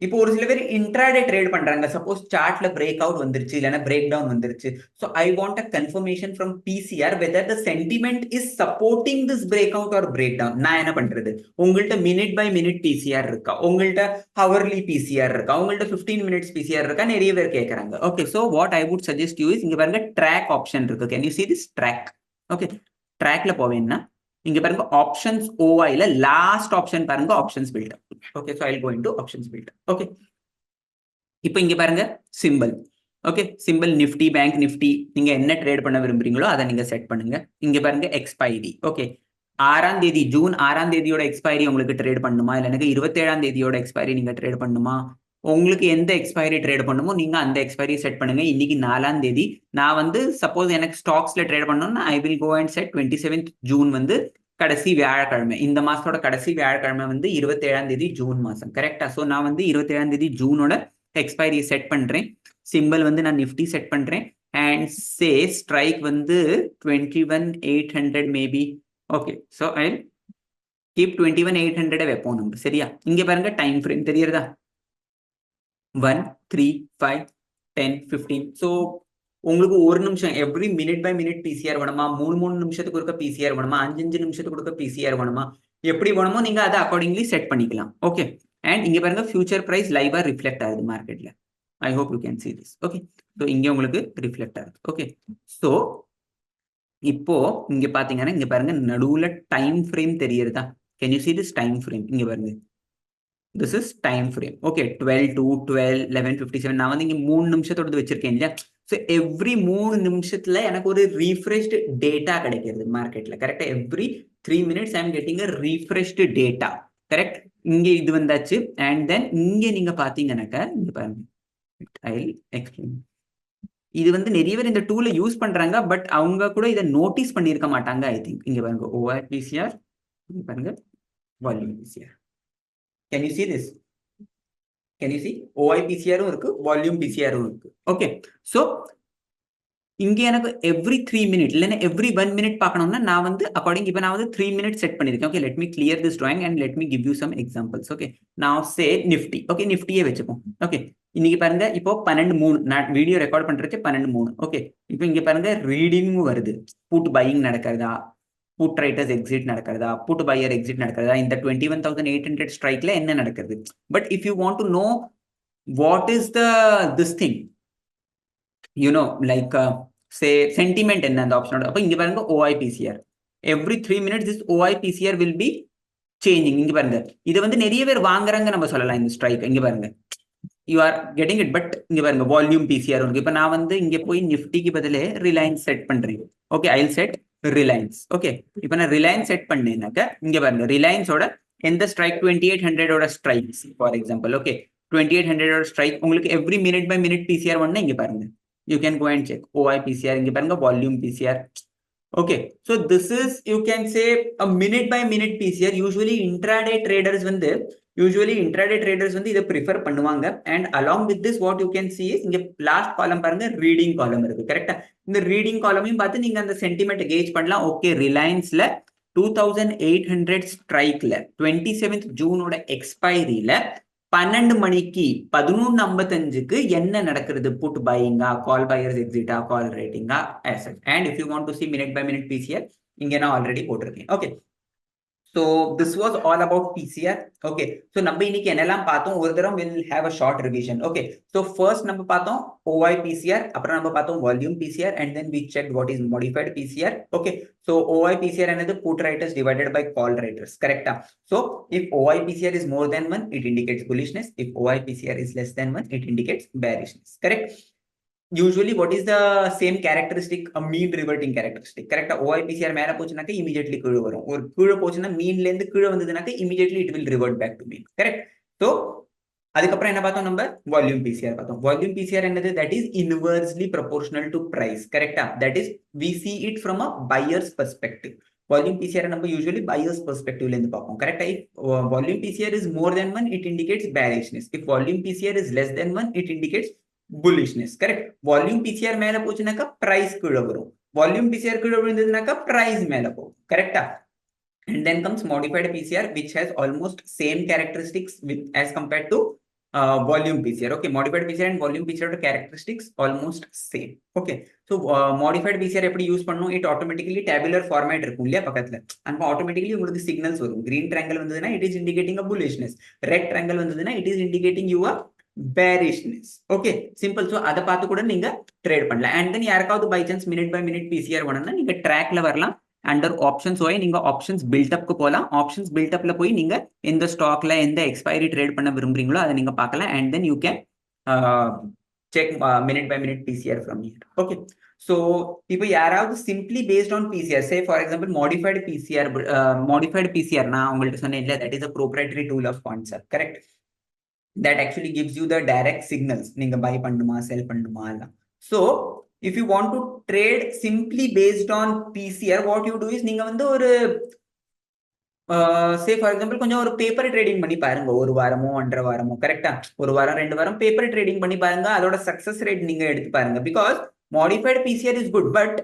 இப்போ ஒரு சில பேர் இன்ட்ராடே ட்ரேட் பண்றாங்க. சப்போஸ் சார்ட்ல பிரேக் அவுட் வந்துருச்சு, இல்லைன்னா பிரேக் டவுன் வந்துருச்சு. So I want a confirmation from PCR whether the sentiment is supporting this break out or break down. நான் என்ன பண்றது, உங்கள்கிட்ட மினிட் பை மினிட் பிசிஆர் இருக்கா, உங்கள்கிட்ட ஹவர்லி பிசிஆர் இருக்கா, உங்கள்கிட்ட 15 மினிட்ஸ் பிசிஆர் இருக்கா, நிறைய பேர் கேட்கறாங்க. Okay, so what I would suggest you is, இங்க பாருங்க ட்ராக் ஆப்ஷன் இருக்கு. Can you see this track? Okay, ட்ராக்ல போவேன்னா இங்க பாருங்க ஆப்ஷன்ஸ் ஓஐல லாஸ்ட் ஆப்ஷன் பாருங்க, options filter. Okay, so I will go into options filter. Okay, இப்போ இங்க பாருங்க simple. Okay, simple Nifty, bank Nifty, நீங்க என்ன ட்ரேட் பண்ண விரும்புறீங்களோ அதை நீங்க செட் பண்ணுங்க. இங்க பாருங்க எக்ஸ்பைரி. ஓகே, 6ஆம் தேதி, ஜூன் 6ஆம் தேதியோட எக்ஸ்பைரி உங்களுக்கு ட்ரேட் பண்ணுமா, இல்லை எனக்கு 27ஆம் தேதியோட எக்ஸ்பைரி நீங்க ட்ரேட் பண்ணுமா, உங்களுக்கு எந்த எக்ஸ்பைரி ட்ரேட் பண்ணுமோ நீங்க அந்த எக்ஸ்பைரி செட் பண்ணுங்க. இன்னைக்கு 4ஆம் தேதி. நான் வந்து சப்போஸ் எனக்கு ஸ்டாக்ஸ்ல ட்ரேட் பண்ணணும்னா I will go and set 27th June வந்து கடைசி வியாழக்கிழமை. இந்த மாசத்தோட கடைசி வியாழக்கிழமை வந்து 27ஆம் தேதி ஜூன் மாசம். கரெக்டா? ஸோ நான் வந்து 27ஆம் தேதி ஜூனோட எக்ஸ்பைரி செட் பண்றேன். சிம்பிள் வந்து நான் நிஃப்டி செட் பண்றேன். அண்ட் சே ஸ்ட்ரைக் வந்து 21,800 maybe. Okay, so I keep 21,800 வைப்போம் நம்ம. சரியா? இங்க பாருங்க டைம் ஃப்ரேம் தெரியுறதா? 1, 3, 5, 10, 15. ஸோ உங்களுக்கு ஒரு நிமிஷம் every minute by minute PCR வேணுமா, 3 நிமிஷத்துக்கு ஒருக்க பிசிஆர் வேணுமா, 5 நிமிஷத்துக்கு ஒருக்க பிசிஆர் வேணுமா, எப்படி வேணுமோ நீங்க அதை அக்கார்டிங்லி செட் பண்ணிக்கலாம். ஓகே, அண்ட் இங்க பாருங்க ஃபியூச்சர் பிரைஸ் லைவா ரிஃப்ளெக்ட் ஆகுது மார்க்கெட்ல. I hope you can see this. Okay, so இங்க உங்களுக்கு ரிஃப்ளெக்ட் ஆகுது. ஓகே, ஸோ இப்போ இங்க பாத்தீங்கன்னா இங்க பாருங்க நடுவுல டைம் ஃப்ரேம் தெரியுறதா? Can you see this time frame? இங்க பாருங்க, this is time frame. Okay, 12 to 12, 11:57. நான் வந்து இங்க 3 நிமிஷத்தோட வச்சிருக்கேன் இல்லையா? ஸோ எவ்ரி 3 நிமிஷத்துல எனக்கு ஒரு ரீஃப்ரெஷ்டு டேட்டா கிடைக்கிறது மார்க்கெட்ல. கரெக்டா? Every 3 minutes I am getting a refreshed data. Correct? இங்க இது வந்தாச்சு. அண்ட் தென் இங்க நீங்க பாத்தீங்கன்னாக்கா இங்க பாருங்க, ஐ வில் எக்ஸ்பிளைன். இது வந்து நிறைய பேர் இந்த டூலை யூஸ் பண்றாங்க, பட் அவங்க கூட இதை நோட்டீஸ் பண்ணியிருக்க மாட்டாங்க ஐ திங்க். இங்க பாருங்க OI PCR, இங்க பாருங்க volume PCR. Can you see this? Can you see? OI PCR இருக்கு, வால்யூம் PCR இருக்கு. ஓகே, ஸோ இங்க எனக்கு எவ்ரி 3 minutes இல்லைன்னா எவ்ரி 1 minute பார்க்கணும்னா நான் வந்து அக்கார்டிங் இப்போ நான் வந்து 3 minutes செட் பண்ணிருக்கேன். Okay, let me clear this drawing and let me give you some examples. Okay, நான் சே நிஃப்டி. ஓகே, நிஃப்டியே வச்சுப்போம். ஓகே, இன்னைக்கு பாருங்க இப்போ 12:03, நான் வீடியோ ரெக்கார்ட் பண்றதுக்கு 12:03. ஓகே, இப்போ இங்க பாருங்க ரீடிங்கும் வருது. புட் பையிங் நடக்கிறதா, புட் ரைட்டர்ஸ் எக்ஸிட் நடக்கிறதா, புட் பையர் எக்ஸிட் நடக்கிறதா, இந்த 21,800 ஸ்ட்ரைக்ல என்ன நடக்குது. But if you want to know what is the this thing, you know like say sentiment என்ன அந்த ஆப்ஷனோட, அப்போ இங்க பாருங்க OI PCR. Every 3 minutes this OI PCR will be changing. இங்க பாருங்க இது வந்து நிறைய பேர் வாங்குறாங்க நம்ம சொல்லலாம் இந்த ஸ்ட்ரைக். இங்க பாருங்க you are getting it. But இங்க பாருங்க வால்யூம் பிசிஆர் இருக்கு. இப்போ நான் வந்து இங்க போய் நிஃப்டிக்கு பதிலே ரிலையன்ஸ் செட் பண்றேன். Okay, I will set Reliance. Okay, இப்போ நான் ரிலையன்ஸ் செட் பண்ணேன்னாக்க இங்க பாருங்க ரிலையன்ஸோட எந்த strike 2800 strikes for example. Okay, 2800 strike உங்களுக்கு every minute by minute PCR ஒன்னா இங்க பாருங்க. You can go and check OI PCR. இங்க பாருங்க volume PCR. Okay, so this is you can say a minute by minute PCR. Usually intraday traders வந்து usually intraday traders வந்து இதை prefer பண்ணுவாங்க. And along with this what you can see is இங்க last column பாருங்க, reading காலம் இருக்கு. கரெக்டா? இந்த ரீடிங் காலமையும் பார்த்து நீங்க அந்த சென்டிமெண்ட் கேஜ் பண்ணலாம். ஓகே, ரிலையன்ஸ்ல 2800 ஸ்ட்ரைக்ல 27th ஜூனோட எக்ஸ்பைரியில 12 மணிக்கு 11:55க்கு என்ன நடக்கிறது? புட் பையிங்கா, கால் பையர்ஸ் எக்ஸிட்டா, கால் ரேட்டிங்கா, ஆசெட். And if you want to see minute by minute PCR இங்க நான் ஆல்ரெடி போட்டிருக்கேன். Okay, so this was all about PCR. Okay, so நம்ம இன்னைக்கு என்னெல்லாம் பார்த்தோம் ஒரு தடவை will have a short revision. Okay, so first நம்ம பார்த்தோம் OI PCR, அப்புறம் நம்ம பார்த்தோம் volume PCR, and then we checked what is modified PCR. Okay, so OI PCR என்னது put writers divided by call writers. Correct? So if OI PCR is more than 1, it indicates bullishness. If OI PCR is less than 1, it indicates bearishness. Correct? Usually what is the same characteristic? A mean reverting characteristic. Correct? OI PCR மேல போச்சுனாக்க immediately கீழ வரும். ஒரு கீழ போச்சுனா மீன்ல இருந்து கீழ வந்ததுனாக்க immediately it will revert back to mean. Correct? So அதுக்கப்புறம் என்ன பார்த்தோம்? நம்ம வால்யூம் PCR பார்த்தோம். வால்யூம் PCR என்னது? That is inversely proportional to price. Correct? That is we see it from a buyer's perspective. Volume PCR நம்ம usually buyer's perspective ல இருந்து பார்ப்போம். Correct? If volume PCR is more than 1, it indicates bearishness. If volume PCR is less than 1, it indicates bullishness. Correct? Volume PCR மேல போச்சுனாக்கா price கீழ வரும். Volume PCR கீழ விழுந்ததுனாக்கா price மேல போகும். Correct? And then comes modified PCR, which has almost same characteristics with as compared to volume PCR. Okay, modified PCR and volume PCR characteristics almost same. Okay, so modified PCR எப்படி use பண்ணனும்? It automatically tabular format இருக்கும் இல்லையா பக்கத்துல. and automatically உங்களுக்கு signals வரும். green triangle வந்ததுனா it is indicating a bullishness. red triangle வந்ததுனா it is indicating you a bearishness. Okay, simple. So அத பார்த்து கூட நீங்க ட்ரேட் பண்ணலாம். and then யாருக்காவது by chance minute by minute PCR வேணும்னா நீங்க ட்ராக்ல வரலாம். அண்டர் ஆப்ஷன்ஸ் போய் நீங்க ஆப்ஷன்ஸ் பில்டப்க்கு போகலாம். ஆப்ஷன்ஸ் பில்டப்ல போய் நீங்க எந்த ஸ்டாக்ல எந்த எக்ஸ்பைரி ட்ரேட் பண்ண விரும்புறீங்களோ அதை நீங்க பார்க்கலாம். and then you can check minute by minute PCR from here. Okay, so இப்போ யாராவது simply based on PCR, say for example modified PCR நான் உங்கள்ட்ட சொன்னேன் இல்ல, that is a proprietary tool of Quantsapp. Correct? that actually gives you the direct signals. நீங்க buy பண்ணுமா sell பண்ணுமா எல்லாம். So if you want to trade simply based on PCR, what you do is நீங்க வந்து ஒரு say for example கொஞ்சம் ஒரு paper trading பண்ணி பாருங்க. ஒரு வாரமோ 1.5 வாரமோ. கரெக்டா? ஒரு வாரம் 2 வாரம் பேப்பர் ட்ரேடிங் பண்ணி பாருங்க. அதோட சக்சஸ் ரேட் நீங்க எடுத்து பாருங்க. Because modified PCR is good. But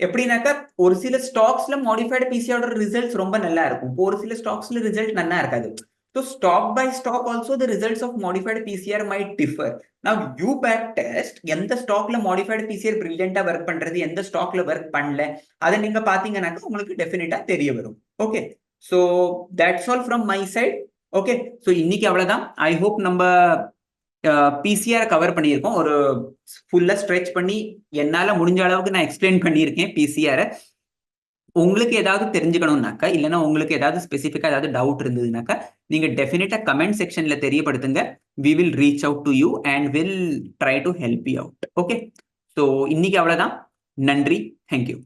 எப்படின்னாக்கா ஒரு சில ஸ்டாக்ஸ்ல மாடிஃபைடு PCR ரிசல்ட்ஸ் ரொம்ப நல்லா இருக்கும். ஒரு சில ஸ்டாக்ஸ்ல ரிசல்ட் நல்லா இருக்காது. So stock by stock also the results of modified PCR might differ. Now you back test எந்த ஸ்டாக்ல modified PCR brilliant work பண்றது, எந்த ஸ்டாக்ல work பண்ணல, அதை நீங்க பாத்தீங்கன்னாக்க உங்களுக்கு டெஃபினட்டா தெரிய வரும். Okay, so that's all from my side. Okay, so இன்னைக்கு அவ்வளவுதான். I hope நம்ம PCR கவர் பண்ணியிருக்கோம். ஒரு ஃபுல்லா ஸ்ட்ரெச் பண்ணி என்னால முடிஞ்ச அளவுக்கு நான் எக்ஸ்பிளைன் பண்ணியிருக்கேன் PCR. உங்களுக்கு ஏதாவது தெரிஞ்சுக்கணும்னாக்கா இல்லைன்னா உங்களுக்கு ஏதாவது ஸ்பெசிஃபிக்கா ஏதாவது டவுட் இருந்ததுனாக்கா நீங்க டெஃபினட்டா கமெண்ட் செக்ஷன்ல தெரியப்படுத்துங்க. we will reach out to you and will try to help you out. Okay, so இன்னைக்கு அவ்வளவுதான். நன்றி. Thank you.